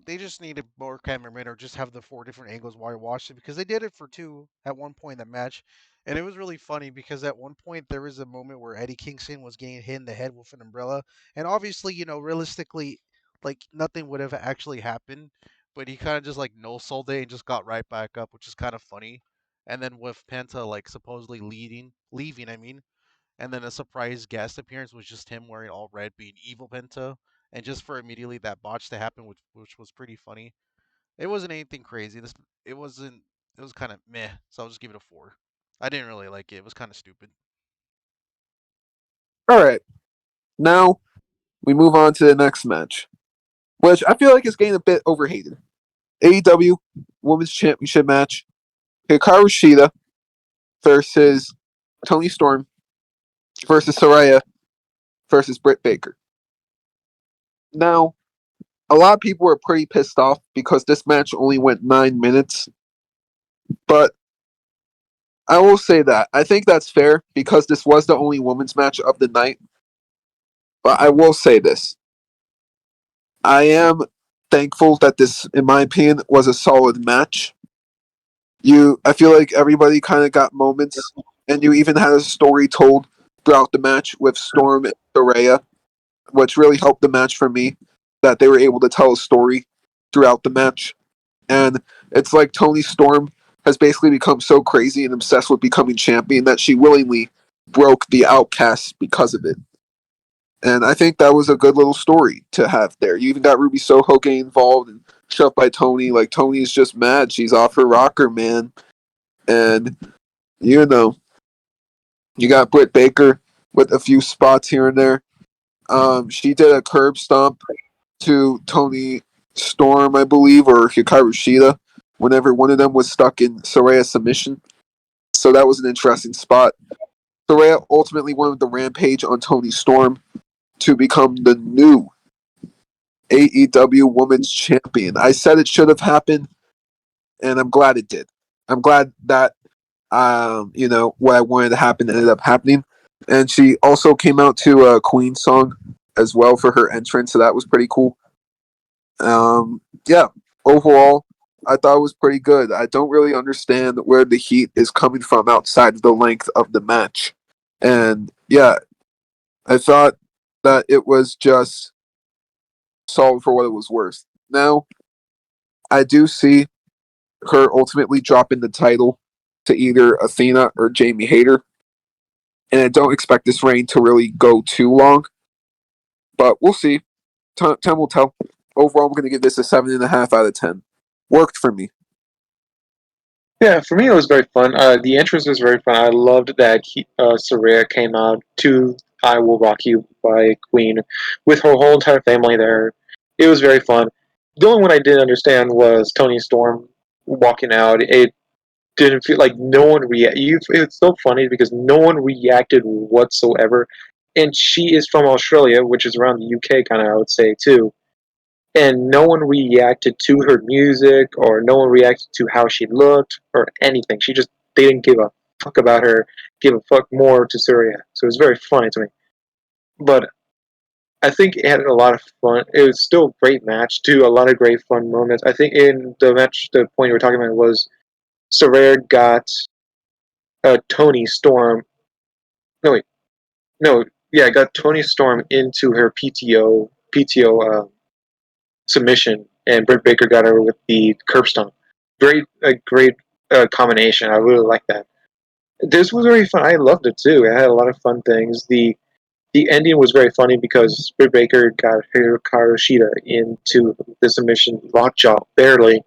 They just needed more cameramen or just have the four different angles while you watch it because they did it for two at one point in the match. And it was really funny because at one point there was a moment where Eddie Kingston was getting hit in the head with an umbrella. And obviously, realistically, like nothing would have actually happened. But he kind of just like no sold it and just got right back up, which is kind of funny. And then with Penta like supposedly leaving, I mean, and then a surprise guest appearance was just him wearing all red, being Evil Penta, and just for immediately that botch to happen, which was pretty funny. It wasn't anything crazy. It wasn't. It was kind of meh. So I'll just give it a 4. I didn't really like it. It was kind of stupid. All right, now we move on to the next match, which I feel like is getting a bit overhated. AEW Women's Championship match: Hikaru Shida versus Tony Storm versus Saraya versus Britt Baker. Now, a lot of people were pretty pissed off because this match only went 9 minutes, but I will say that I think that's fair because this was the only women's match of the night. But I will say this: I am thankful that this, in my opinion, was a solid match. I feel like everybody kind of got moments, and you even had a story told throughout the match with Storm and Soraya, which really helped the match for me. That they were able to tell a story throughout the match, and it's like Tony Storm has basically become so crazy and obsessed with becoming champion that she willingly broke the outcasts because of it. And I think that was a good little story to have there. You even got Ruby Soho getting involved and shoved by Tony. Like, Tony's just mad. She's off her rocker, man. And, you know, you got Britt Baker with a few spots here and there. She did a curb stomp to Tony Storm, I believe, or Hikaru Shida, whenever one of them was stuck in Soraya's submission. So that was an interesting spot. Soraya ultimately won with the rampage on Tony Storm to become the new AEW Women's Champion. I said it should have happened, and I'm glad it did. I'm glad that what I wanted to happen ended up happening. And she also came out to a Queen song as well for her entrance, so that was pretty cool. Yeah, overall, I thought it was pretty good. I don't really understand where the heat is coming from outside of the length of the match. And yeah, I thought that it was just solid for what it was worth. Now, I do see her ultimately dropping the title to either Athena or Jamie Hayter. And I don't expect this reign to really go too long, but we'll see. Time will tell. Overall, I'm going to give this a 7.5 out of 10. Worked for me. Yeah, for me it was very fun. The entrance was very fun. I loved that Saraya came out to "I Will Rock You" by Queen with her whole entire family there. It was very fun. The only one I didn't understand was Tony Storm walking out. It didn't feel like no one reacted. It's so funny because no one reacted whatsoever. and she is from Australia, which is around the UK, kind of, I would say too. And no one reacted to her music, or no one reacted to how she looked, or anything. She just they didn't give a fuck about her, give a fuck more to Surya. So it was very funny to me. But I think it had a lot of fun. It was still a great match too. A lot of great fun moments. I think in the match, the point you were talking about was Surya got Tony Storm. No wait, no, yeah, got Tony Storm into her PTO submission, and Britt Baker got her with the curb stomp. Great combination. I really like that. This was very fun. I loved it too. It had a lot of fun things. The ending was very funny because Britt Baker got Hikaru Shida into the submission lockjaw barely,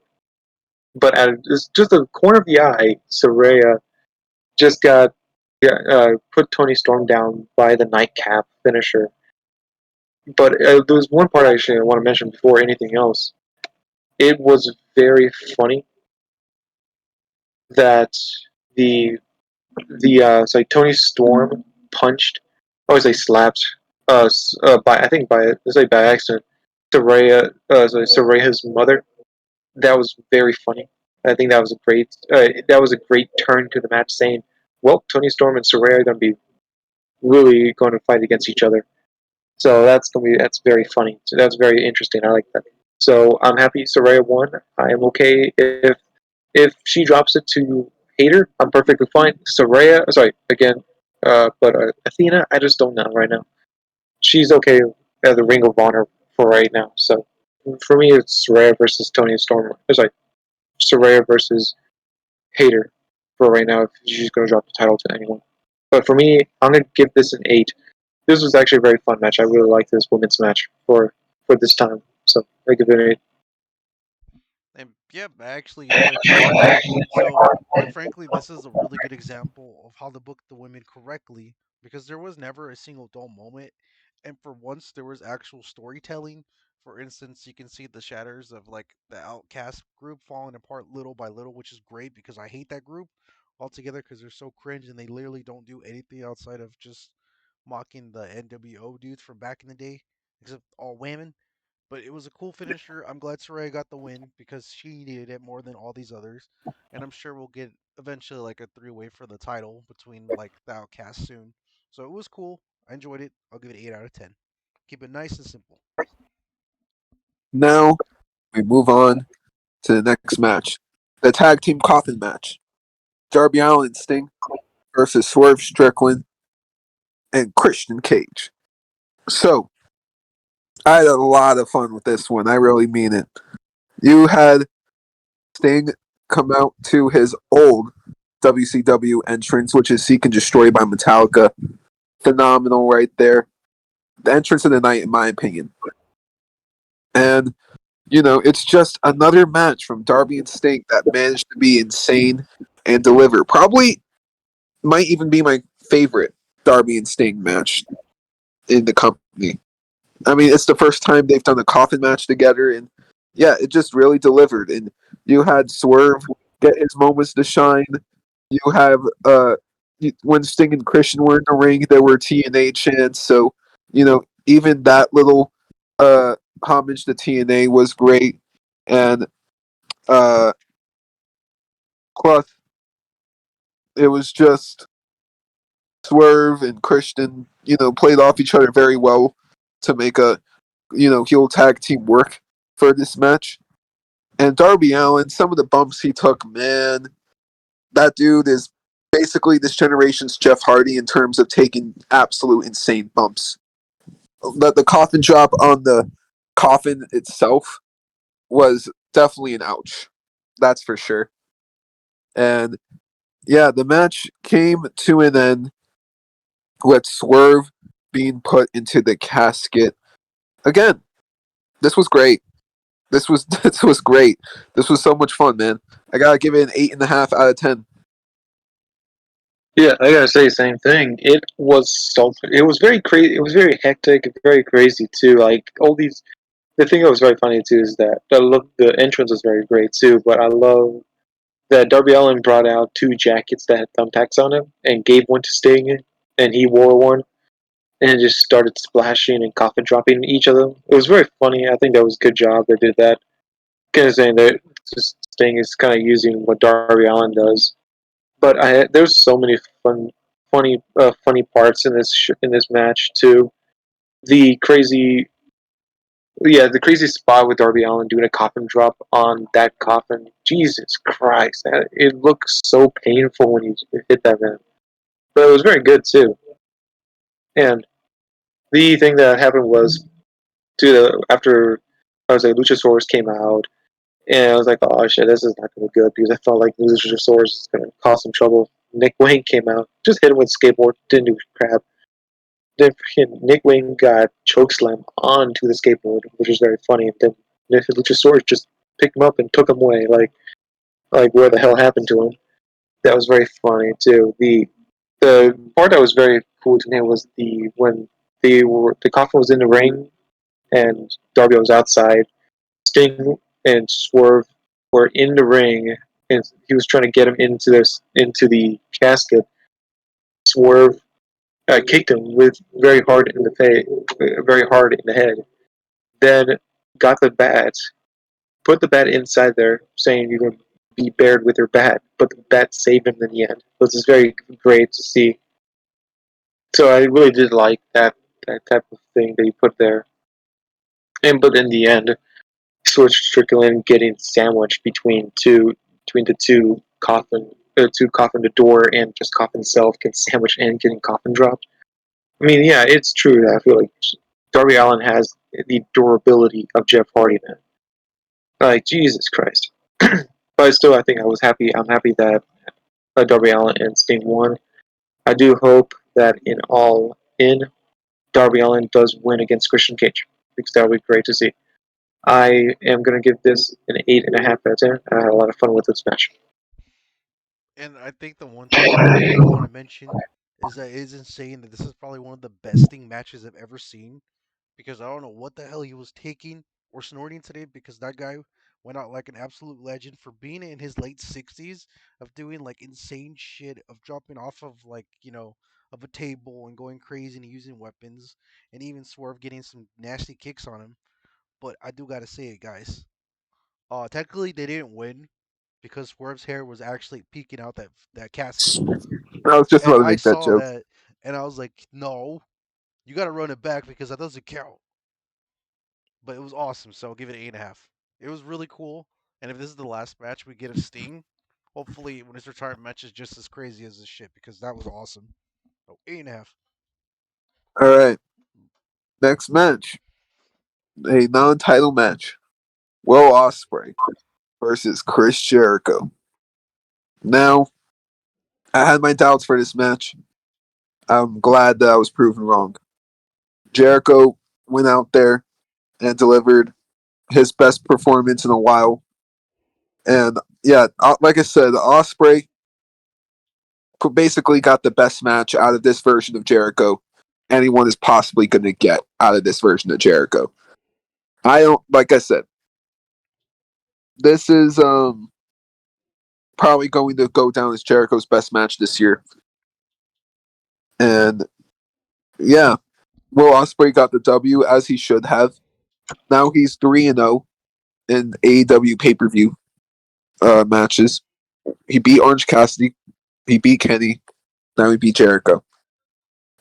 but at just the corner of the eye, Saraya just got put Tony Storm down by the nightcap finisher. But there was one part actually I want to mention before anything else. It was very funny that the it's like Tony Storm punched, I would say slapped, by I think by it's like by accident, Soraya's mother. That was very funny. I think that was a great turn to the match, saying, "Well, Tony Storm and Soraya are going to be really going to fight against each other." So that's very funny. So that's very interesting. I like that. So I'm happy Soraya won. I am okay if she drops it to Hater. I'm perfectly fine. Soraya, sorry again, but Athena, I just don't know right now. She's okay at the Ring of Honor for right now. So for me, it's Soraya versus Tony Storm. Sorry, Soraya versus Hater for right now. If she's going to drop the title to anyone, but for me, I'm going to give this an 8. This was actually a very fun match. I really like this women's match for this time. So I give it an 8. And yep, I actually enjoyed this too. So, quite frankly, this is a really good example of how to book the women correctly because there was never a single dull moment. And for once, there was actual storytelling. For instance, you can see the shatters of like the Outcast group falling apart little by little, which is great because I hate that group altogether because they're so cringe and they literally don't do anything outside of just mocking the NWO dudes from back in the day, except all women. But it was a cool finisher. I'm glad Saraya got the win because she needed it more than all these others. And I'm sure we'll get eventually like a three-way for the title between like the Outcasts soon. So it was cool. I enjoyed it. I'll give it 8 out of 10. Keep it nice and simple. Now we move on to the next match, the tag team coffin match. Darby Allin Sting versus Swerve Strickland and Christian Cage. So I had a lot of fun with this one. I really mean it. You had Sting come out to his old WCW entrance, which is Seek and Destroy by Metallica. Phenomenal right there. The entrance of the night, in my opinion. And, it's just another match from Darby and Sting that managed to be insane and deliver. Probably might even be my favorite Darby and Sting match in the company. I mean, it's the first time they've done a coffin match together, and yeah, it just really delivered. And you had Swerve get his moments to shine. You have when Sting and Christian were in the ring, there were TNA chants. So even that little homage to TNA was great, and uh, plus it was just Swerve and Christian, played off each other very well to make a heel tag team work for this match. And Darby Allin, some of the bumps he took, man, that dude is basically this generation's Jeff Hardy in terms of taking absolute insane bumps. The coffin drop on the coffin itself was definitely an ouch. That's for sure. And yeah, the match came to an end with Swerve being put into the casket. Again, this was great. This was great. This was so much fun, man. I gotta give it an 8.5 out of 10. Yeah, I gotta say the same thing. It was so. It was very crazy. It was very hectic, very crazy too. Like all these. The thing that was very funny too is that the entrance was very great too. But I love that Darby Allin brought out 2 jackets that had thumbtacks on them and gave one to Sting, and he wore one. and just started splashing and coffin dropping each of them. It was very funny. I think that was a good job they did that. Kind of saying that this thing is kind of using what Darby Allin does, but there's so many funny parts in in this match too. The crazy, yeah, the crazy spot with Darby Allin doing a coffin drop on that coffin. Jesus Christ, it looks so painful when you hit that man, but it was very good too. And the thing that happened was, after I was like Luchasaurus came out, and I was like, oh shit, this is not gonna be good because I felt like Luchasaurus was gonna cause some trouble. Nick Wayne came out, just hit him with a skateboard, didn't do crap. Then Nick Wayne got chokeslam onto the skateboard, which was very funny. And then Luchasaurus just picked him up and took him away, like where the hell happened to him? That was very funny too. The part that was very cool to me was when the coffin was in the ring and Darby was outside. Sting and Swerve were in the ring, and he was trying to get him into the casket. Swerve kicked him with very hard in the face, very hard in the head. Then got the bat, put the bat inside there, saying you're going to be bared with your bat, but the bat saved him in the end. So it's very great to see. So I really did like that type of thing that you put there. But in the end, Swerve Strickland getting sandwiched between the two coffin, the door, and just coffin itself, getting sandwiched and getting coffin dropped. I mean, yeah, it's true that I feel like Darby Allin has the durability of Jeff Hardy, man. Like, Jesus Christ. But still, I think I was happy. I'm happy that Darby Allin and Sting won. I do hope that in All In, Darby Allin does win against Christian Cage, because that would be great to see. I am going to give this an 8.5 out of 10. I had a lot of fun with this match. And I think the one thing that I do want to mention is that it is insane that this is probably one of the best Sting matches I've ever seen. Because I don't know what the hell he was taking or snorting today, because that guy went out like an absolute legend for being in his late 60s, of doing like insane shit, of dropping off of like, of a table and going crazy and using weapons, and even Swerve getting some nasty kicks on him. But I do gotta say it, guys. Technically they didn't win because Swerve's hair was actually peeking out that casket. I was just And about to I make that saw joke. that, and I was like, no, you gotta run it back because that doesn't count. But it was awesome. So I'll give it 8.5. It was really cool. And if this is the last match we get of Sting, hopefully when his retirement match is just as crazy as this shit, because that was awesome. So 8.5. All right, next match, a non-title match: Will Ospreay versus Chris Jericho. Now, I had my doubts for this match. I'm glad that I was proven wrong. Jericho went out there and delivered his best performance in a while. And yeah, like I said, Ospreay basically got the best match out of this version of Jericho anyone is possibly going to get out of this version of Jericho. I don't, like I said, this is probably going to go down as Jericho's best match this year. And yeah, Will Ospreay got the W as he should have. Now he's 3-0 in AEW pay-per-view matches. He beat Orange Cassidy. He beat Kenny. Now he beat Jericho.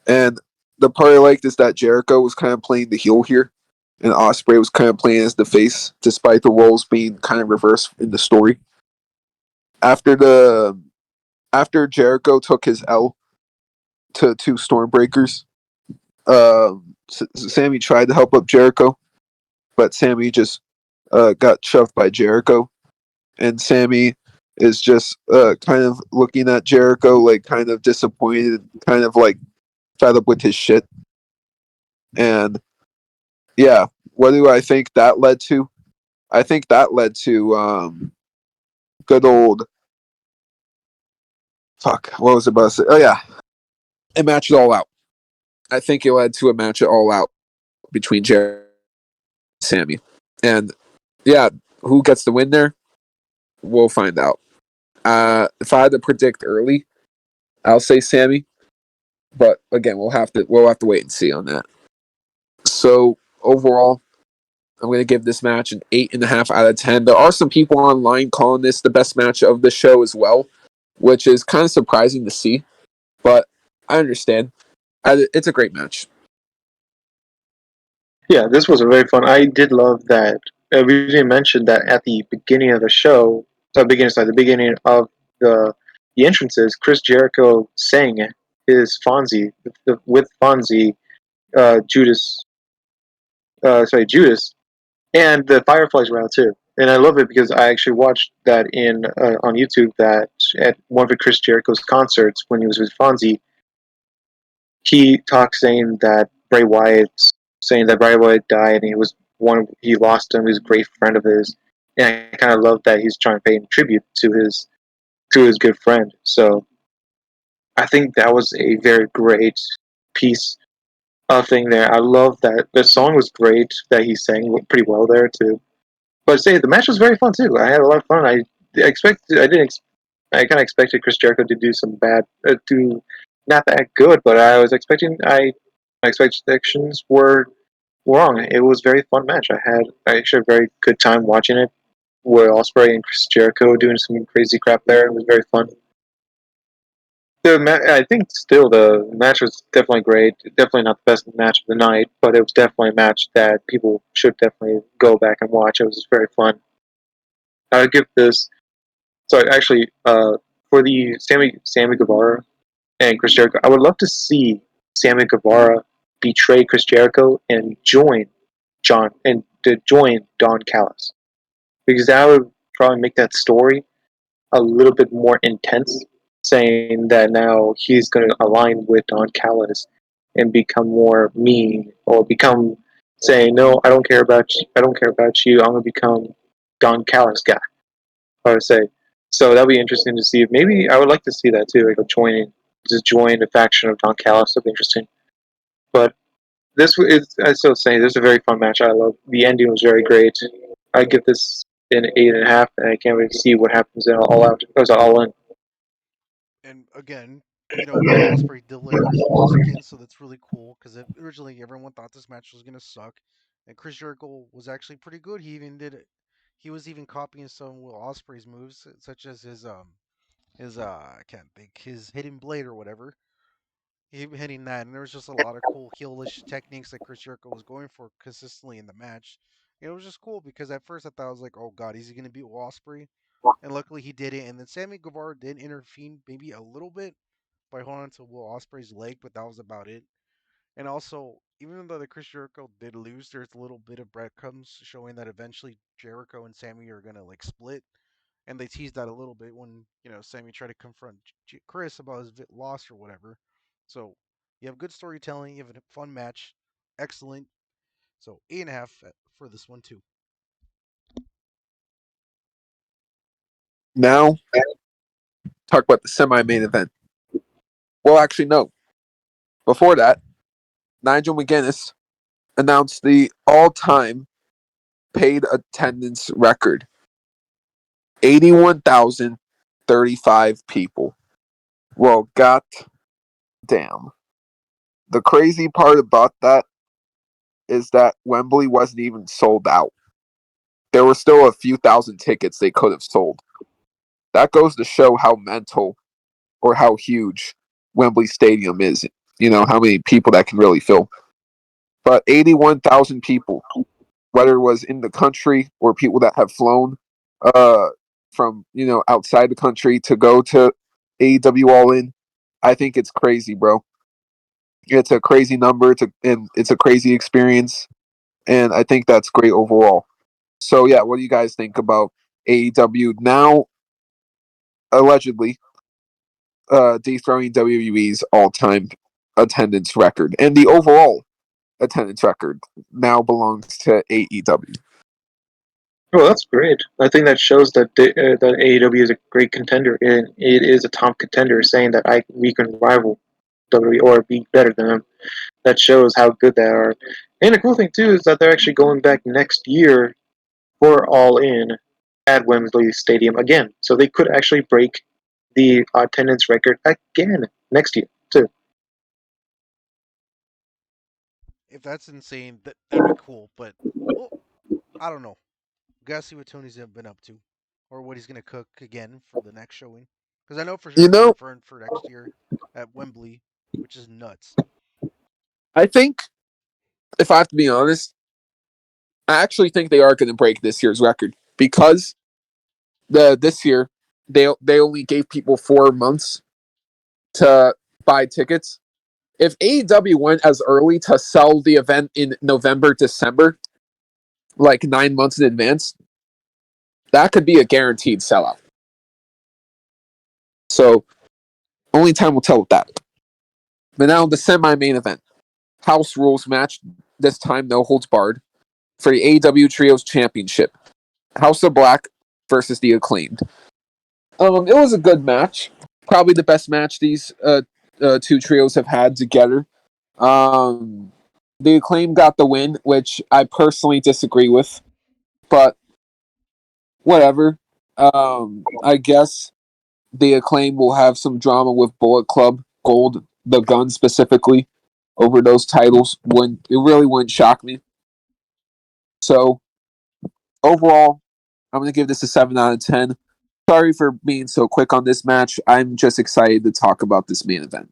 And the part I liked is that Jericho was kind of playing the heel here, and Ospreay was kind of playing as the face, despite the roles being kind of reversed in the story. After the after Jericho took his L to two Stormbreakers, Sammy tried to help up Jericho, but Sammy just got shoved by Jericho, and Sammy is just kind of looking at Jericho like kind of disappointed, kind of like fed up with his shit. And yeah, what do I think that led to? I think that led to good old fuck. What was it about to say? Oh yeah, a match it all out. I think it led to a match it all out between Jericho and Sammy. And yeah, who gets the win there? We'll find out. If I had to predict early, I'll say Sammy. But again, we'll have to wait and see on that. So overall, I'm going to give this match an 8.5 out of 10. There are some people online calling this the best match of the show as well, which is kind of surprising to see, but I understand. It's a great match. Yeah, this was a very fun. I did love that. We didn't mention that at the beginning of the show, the beginning of the entrances, Chris Jericho sang his Fonzie with Fonzie, Judas, Judas, and the Fireflies were out too. And I love it because I actually watched that in on YouTube. That at one of Chris Jericho's concerts when he was with Fonzie, he talked saying that Bray Wyatt died and he lost him. He was a great friend of his, and I kind of love that he's trying to pay tribute to his good friend. So I think that was a very great piece of thing there. I love that the song was great that he sang pretty well there too. But say the match was very fun too. I had a lot of fun. I kind of expected Chris Jericho to do some do not that good, but I was expecting my expectations were wrong. It was a very fun match. I actually had a very good time watching it. With Ospreay and Chris Jericho doing some crazy crap there. It was very fun. I think still the match was definitely great. Definitely not the best match of the night, but it was definitely a match that people should definitely go back and watch. It was very fun. I would give this. So actually, for the Sammy Guevara and Chris Jericho, I would love to see Sammy Guevara betray Chris Jericho and join Don Callis, because that would probably make that story a little bit more intense, saying that now he's going to align with Don Callis and become more mean, or become saying, no, I don't care about you. I don't care about you. I'm going to become Don Callis guy. I would say. So that'd be interesting to see. Maybe I would like to see that too, like join the faction of Don Callis. That'd be interesting. But this is, I still say, this is a very fun match. I love the ending was very great. I give this an 8.5, and I can't wait to see what happens in All Out. It was All In. And again, Will Ospreay delivered once again, so that's really cool because originally everyone thought this match was gonna suck, and Chris Jericho was actually pretty good. He even did it. He was even copying some of Will Ospreay's moves, such as his I can't think, his hidden blade or whatever. He hitting that, and there was just a lot of cool heelish techniques that Chris Jericho was going for consistently in the match. It was just cool because at first I thought I was like, oh god, is he gonna beat Will Ospreay? And luckily he did it. And then Sammy Guevara did intervene maybe a little bit by holding on to Will Ospreay's leg, but that was about it. And also, even though the Chris Jericho did lose, there's a little bit of breadcrumbs showing that eventually Jericho and Sammy are gonna like split. And they teased that a little bit when Sammy tried to confront Chris about his loss or whatever. So you have good storytelling, you have a fun match, excellent. So 8.5 for this one too. Now, talk about the semi-main event. Well, actually, no. Before that, Nigel McGuinness announced the all-time paid attendance record: 81,035 people. Well, god damn. The crazy part about that is that Wembley wasn't even sold out. There were still a few thousand tickets they could have sold. That goes to show how mental or how huge Wembley Stadium is. How many people that can really fill. But 81,000 people, whether it was in the country or people that have flown uh, from outside the country to go to AEW All In, I think it's crazy, bro. It's a crazy number. It's a crazy experience, and I think that's great overall. So yeah, what do you guys think about AEW now allegedly dethroning WWE's all-time attendance record, and the overall attendance record now belongs to AEW? Well, that's great. I think that shows that AEW is a great contender, and it is a top contender, saying that we can rival WWE or be better than them. That shows how good they are. And the cool thing too is that they're actually going back next year for All In at Wembley Stadium again, so they could actually break the attendance record again next year too. if that's insane, that'd be cool. But well, I don't know. Gotta see what Tony's been up to, or what he's gonna cook again for the next showing. Because I know for sure You it's know, confirmed for next year at Wembley, which is nuts. I think if I have to be honest, I actually think they are going to break this year's record because this year they only gave people 4 months to buy tickets. If AEW went as early to sell the event in November, December, like 9 months in advance, that could be a guaranteed sellout. So only time will tell with that. But now the semi-main event, House Rules match. This time no holds barred for the AEW Trios Championship. House of Black versus the Acclaimed. It was a good match. Probably the best match these two trios have had together. Um, the Acclaim got the win, which I personally disagree with, but whatever. I guess the Acclaim will have some drama with Bullet Club, Gold, the Gun specifically, over those titles. It really wouldn't shock me. So overall, I'm gonna give this a 7 out of 10. Sorry for being so quick on this match. I'm just excited to talk about this main event.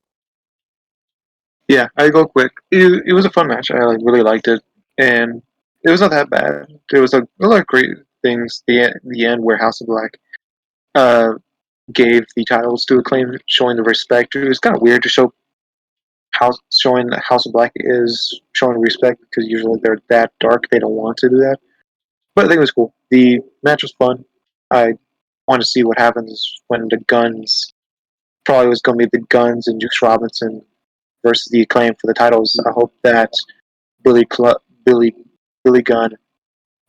Yeah, I go quick. It was a fun match. I really liked it, and it was not that bad. There was a lot of great things. The end where House of Black uh, gave the titles to Acclaim, showing the respect. It was kind of weird to showing that House of Black is showing respect because usually they're that dark. They don't want to do that. But I think it was cool. The match was fun. I want to see what happens when the Guns probably was going to be the Guns and Juice Robinson versus the Acclaim for the titles. I hope that Billy Billy Gunn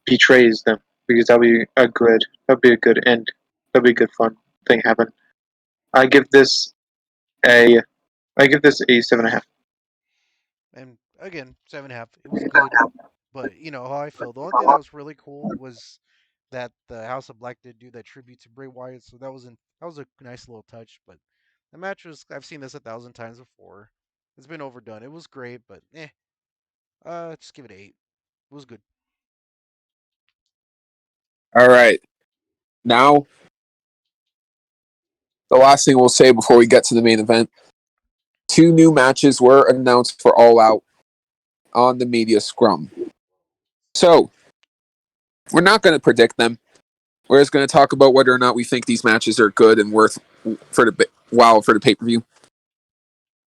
betrays them because that'd be a good end. That'd be a good fun thing happen. I give this a I give this a 7.5. And again, 7.5. It was good, but you know how I feel. The only thing that was really cool was that the House of Black did do that tribute to Bray Wyatt, so that was a nice little touch. But the match was, I've seen this 1,000 times before. It's been overdone. It was great, but just give it 8. It was good. All right. Now, the last thing we'll say before we get to the main event. 2 new matches were announced for All Out on the media scrum. So, we're not going to predict them. We're just going to talk about whether or not we think these matches are good and worth for the pay-per-view.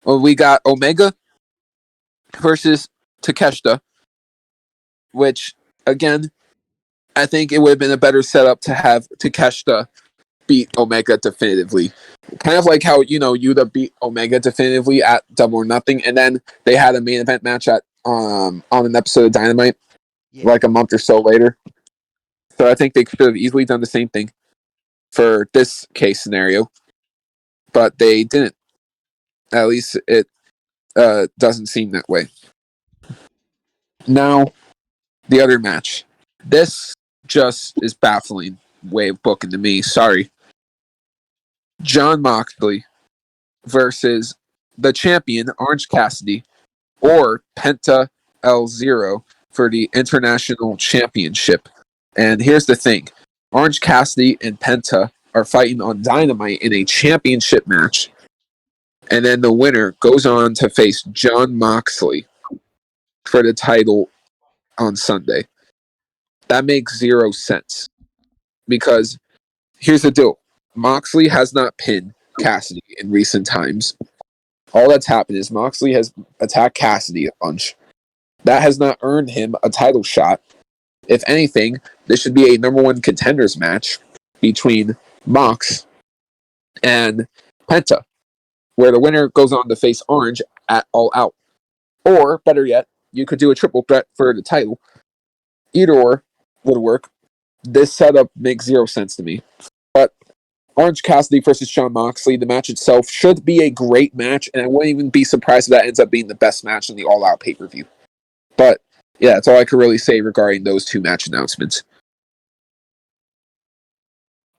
Well, we got Omega versus Takeshita, which, again, I think it would have been a better setup to have Takeshita beat Omega definitively. Kind of like how, Yuta beat Omega definitively at Double or Nothing, and then they had a main event match at on an episode of Dynamite Yeah. like a month or so later. So I think they could have easily done the same thing for this case scenario, but they didn't. At least it doesn't seem that way. Now, the other match. This just is baffling way of booking to me. Sorry. Jon Moxley versus the champion, Orange Cassidy, or Penta El Zero for the International Championship. And here's the thing. Orange Cassidy and Penta are fighting on Dynamite in a championship match. And then the winner goes on to face Jon Moxley for the title on Sunday. That makes 0 sense. Because here's the deal. Moxley has not pinned Cassidy in recent times. All that's happened is Moxley has attacked Cassidy a bunch. That has not earned him a title shot. If anything, this should be a number 1 contenders match between Mox and Penta, where the winner goes on to face Orange at All Out. Or, better yet, you could do a triple threat for the title. Either or would work. This setup makes 0 sense to me. But Orange Cassidy versus Jon Moxley, the match itself should be a great match, and I wouldn't even be surprised if that ends up being the best match in the All Out pay-per-view. But, yeah, that's all I could really say regarding those 2 match announcements.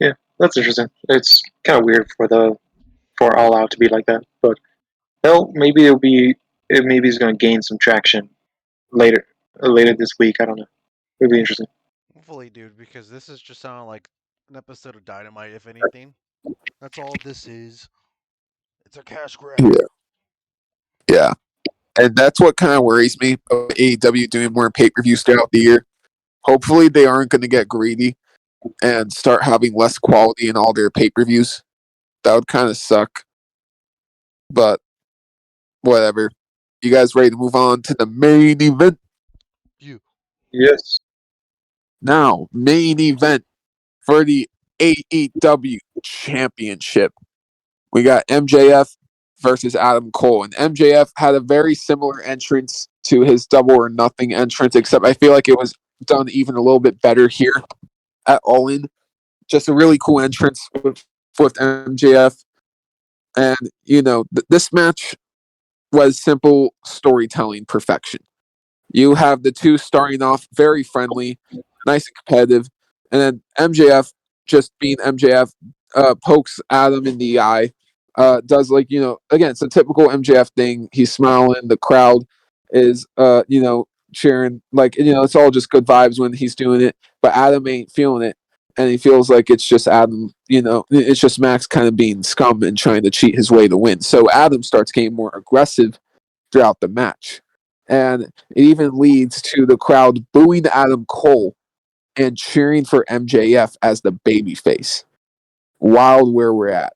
Yeah, that's interesting. It's kind of weird for All Out to be like that, but hell, maybe maybe it's going to gain some traction later this week. I don't know. It'll be interesting. Hopefully, dude, because this is just sounding like an episode of Dynamite, if anything. That's all this is. It's a cash grab. Yeah, yeah, and that's what kind of worries me about AEW doing more pay-per-views throughout the year. Hopefully, they aren't going to get greedy and start having less quality in all their pay-per-views. That would kind of suck, but whatever. You guys ready to move on to the main event? You. Yes. Now, main event for the AEW Championship. We got MJF versus Adam Cole. And MJF had a very similar entrance to his Double or Nothing entrance, except I feel like it was done even a little bit better here at All In. Just a really cool entrance with MJF. And, this match was simple storytelling perfection. You have the two starting off very friendly, nice and competitive, and then MJF, just being MJF, pokes Adam in the eye. Does again, it's a typical MJF thing. He's smiling. The crowd is cheering. It's all just good vibes when he's doing it. But Adam ain't feeling it, and he feels like it's just Adam. It's just Max kind of being scum and trying to cheat his way to win. So Adam starts getting more aggressive throughout the match. And it even leads to the crowd booing Adam Cole and cheering for MJF as the babyface. Wild where we're at.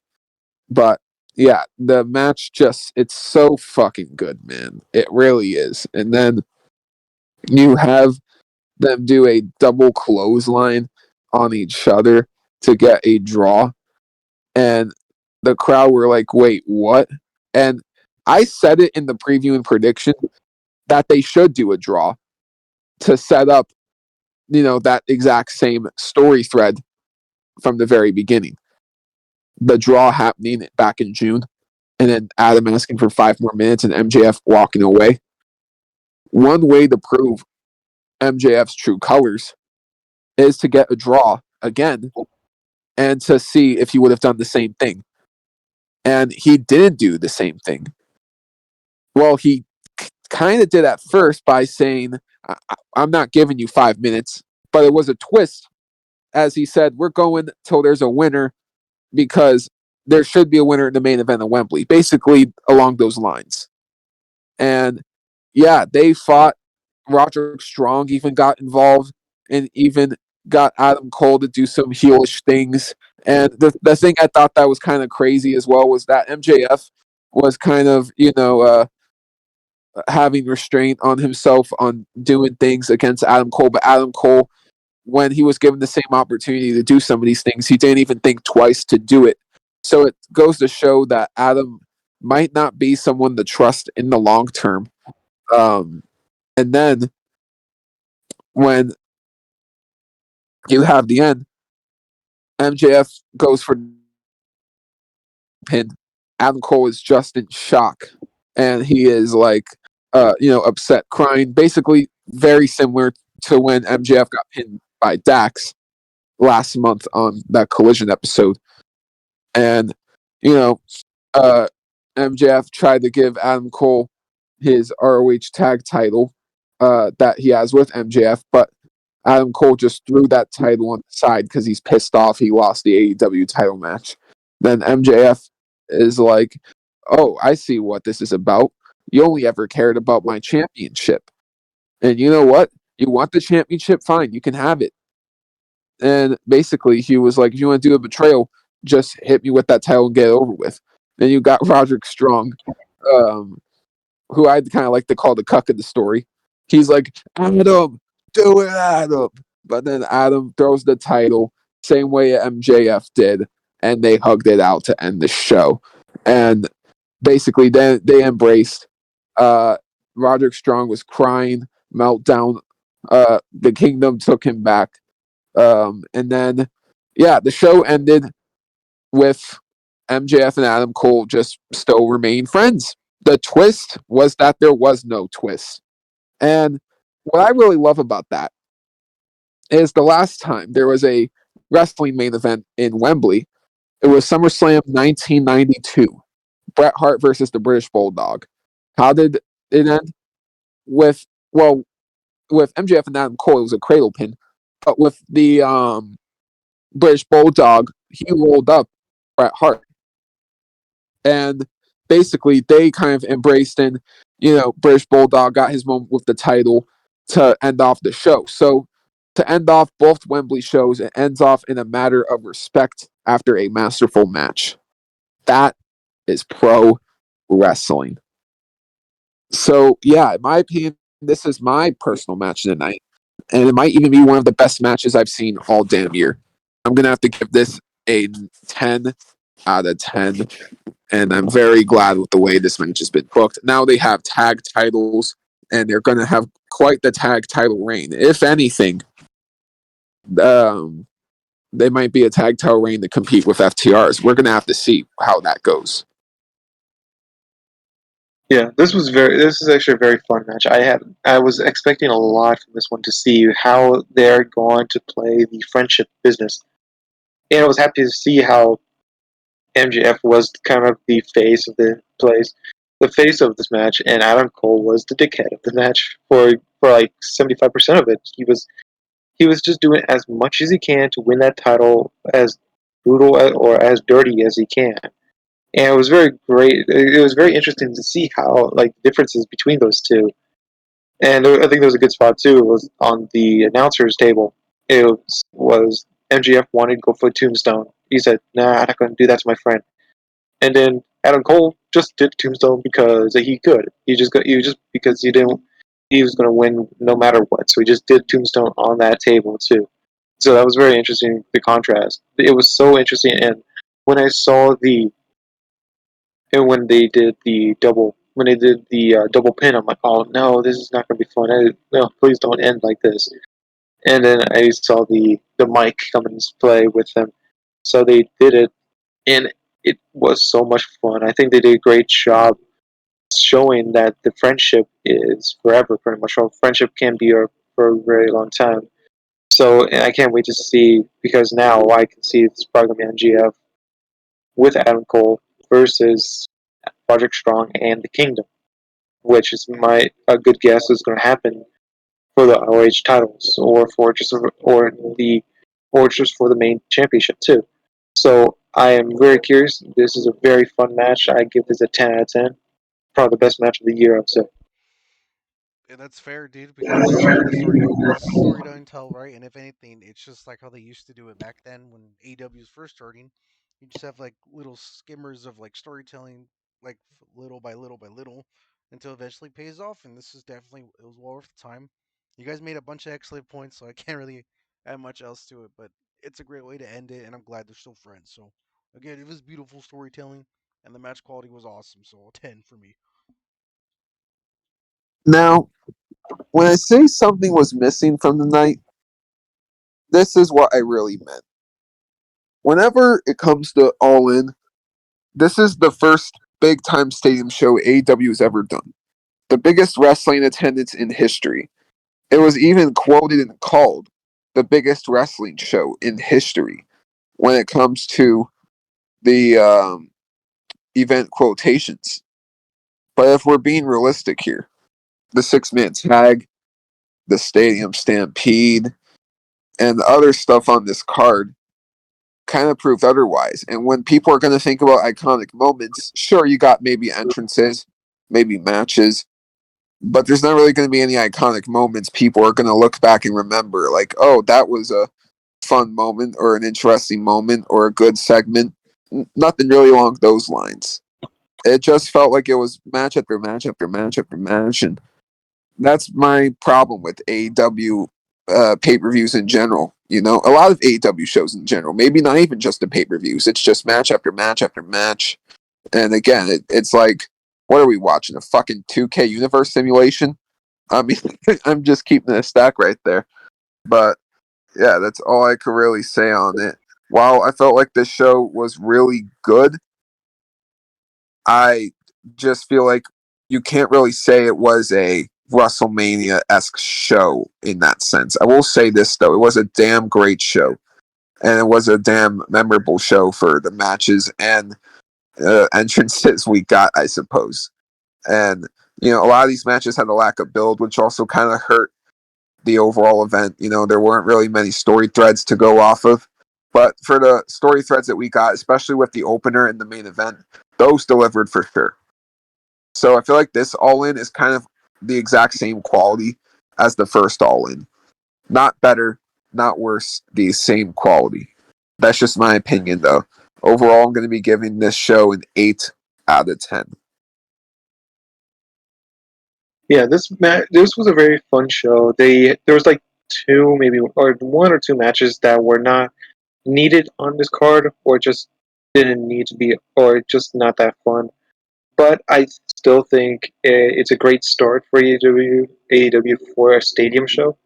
But yeah, the match it's so fucking good, man. It really is. And then you have them do a double clothesline on each other to get a draw. And the crowd were like, wait, what? And I said it in the preview and prediction that they should do a draw to set up, that exact same story thread from the very beginning. The draw happening back in June, and then Adam asking for 5 more minutes and MJF walking away. One way to prove MJF's true colors is to get a draw again and to see if he would have done the same thing. And he didn't do the same thing. Well, he kind of did at first by saying, I'm not giving you 5 minutes, but it was a twist. As he said, we're going till there's a winner because there should be a winner in the main event of Wembley. Basically, along those lines. And yeah, they fought. Roderick Strong even got involved and even got Adam Cole to do some heelish things. And the thing I thought that was kind of crazy as well was that MJF was kind of, having restraint on himself on doing things against Adam Cole. But Adam Cole, when he was given the same opportunity to do some of these things, he didn't even think twice to do it. So it goes to show that Adam might not be someone to trust in the long term. And then when you have the end, MJF goes for pin. Adam Cole is just in shock, and he is like, upset, crying. Basically, very similar to when MJF got pinned by Dax last month on that Collision episode. And, MJF tried to give Adam Cole his ROH tag title that he has with MJF, but Adam Cole just threw that title on the side because he's pissed off he lost the AEW title match. Then MJF is like, oh, I see what this is about. You only ever cared about my championship. And you know what? You want the championship? Fine, you can have it. And basically, he was like, if you want to do a betrayal, just hit me with that title and get it over with. Then you got Roderick Strong, who I'd kind of like to call the cuck of the story. He's like, Adam, do it, Adam. But then Adam throws the title, same way MJF did, and they hugged it out to end the show. And basically, then they embraced. Roderick Strong was crying, meltdown. The Kingdom took him back. And then, yeah, the show ended with MJF and Adam Cole just still remain friends. The twist was that there was no twist. And what I really love about that is the last time there was a wrestling main event in Wembley, it was SummerSlam 1992. Bret Hart versus the British Bulldog. How did it end? With well, with MJF and Adam Cole, it was a cradle pin. But with the British Bulldog, he rolled up Bret Hart. And basically, they kind of embraced, and, British Bulldog got his moment with the title to end off the show. So, to end off both Wembley shows, it ends off in a matter of respect after a masterful match. That is pro wrestling. So, yeah, in my opinion, this is my personal match of the night. And it might even be one of the best matches I've seen all damn year. I'm going to have to give this a 10 out of 10. And I'm very glad with the way this match has been booked. Now they have tag titles, and they're going to have quite the tag title reign. If anything, they might be a tag title reign to compete with FTRs. We're going to have to see how that goes. Yeah, this is actually a very fun match. I was expecting a lot from this one to see how they're going to play the friendship business. And I was happy to see how MJF was kind of the face of the face of this match, and Adam Cole was the dickhead of the match for like 75% of it. He was just doing as much as he can to win that title, as brutal or as dirty as he can. And it was very great. It was very interesting to see how like differences between those two. And I think there was a good spot too. It was on the announcers table. It was MGF wanted to go for a tombstone. He said, "Nah, I'm not going to do that to my friend." And then Adam Cole just did tombstone because he could. He just because he was going to win no matter what. So he just did tombstone on that table too. So that was very interesting. The contrast. It was so interesting. And when I saw when they did the double pin, I'm like, oh no, this is not going to be fun. No, please don't end like this. And then I saw the mic come into play with them, so they did it, and it was so much fun. I think they did a great job showing that the friendship is forever, pretty much. Or friendship can be for a very long time. So, and I can't wait to see, because now I can see this probably going to be MGF with Adam Cole versus Project Strong and the Kingdom, which is a good guess is going to happen for the ROH titles, or just for the main championship too. So I am very curious. This is a very fun match. I give this a 10 out of 10. Probably the best match of the year, I'd say. Yeah, that's fair, dude. Because I like the story. It's story done tell right, and if anything, it's just like how they used to do it back then when AEW was first starting. You just have like little skimmers of like storytelling, like little by little by little, until eventually pays off. And this is definitely it was well worth the time. You guys made a bunch of excellent points, so I can't really add much else to it. But it's a great way to end it, and I'm glad they're still friends. So again, it was beautiful storytelling, and the match quality was awesome. So a 10 for me. Now, when I say something was missing from the night, this is what I really meant. Whenever it comes to All In, this is the first big time stadium show AEW has ever done. The biggest wrestling attendance in history. It was even quoted and called the biggest wrestling show in history when it comes to the event quotations. But if we're being realistic here, the 6-man tag, the stadium stampede, and the other stuff on this card kind of proved otherwise. And when people are going to think about iconic moments, sure, you got maybe entrances, maybe matches, but there's not really going to be any iconic moments people are going to look back and remember, like, oh, that was a fun moment or an interesting moment or a good segment. Nothing really along those lines. It just felt like it was match after match after match after match, and that's my problem with AEW pay-per-views in general. A lot of AEW shows in general. Maybe not even just the pay-per-views. It's just match after match after match. And again, it's like, what are we watching? A fucking 2K universe simulation? I mean, I'm just keeping it a stack right there. But yeah, that's all I could really say on it. While I felt like this show was really good, I just feel like you can't really say it was a WrestleMania-esque show in that sense. I will say this, though. It was a damn great show. And it was a damn memorable show for the matches and entrances we got, I suppose. And a lot of these matches had a lack of build, which also kind of hurt the overall event. There weren't really many story threads to go off of. But for the story threads that we got, especially with the opener and the main event, those delivered for sure. So I feel like this All In is kind of the exact same quality as the first All In. Not better, not worse, the same quality. That's just my opinion, though. Overall, I'm going to be giving this show an 8 out of 10. Yeah, this was a very fun show. There was like two, maybe or one or two matches that were not needed on this card, or just didn't need to be, or just not that fun. But I still think it's a great start for AEW for a stadium show.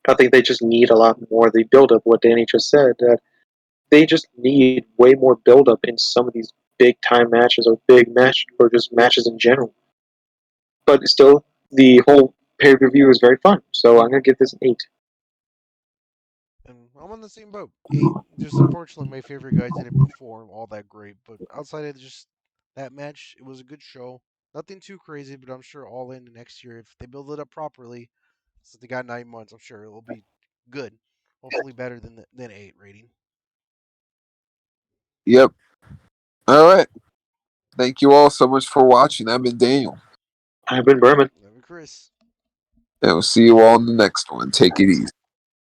I think they just need a lot more. The build up, what Danny just said, that they just need way more build up in some of these big time matches or big match or just matches in general. But still, the whole pay per view is very fun. So I'm gonna give this an 8. And I'm on the same boat. 8. Just unfortunately, my favorite guy didn't perform all that great. But outside of just that match, it was a good show. Nothing too crazy, but I'm sure All In next year, if they build it up properly, since they got 9 months, I'm sure it will be good. Hopefully better than 8 rating. Yep. All right. Thank you all so much for watching. I've been Daniel. I've been Berman. Chris. And we'll see you all in the next one. Take it easy.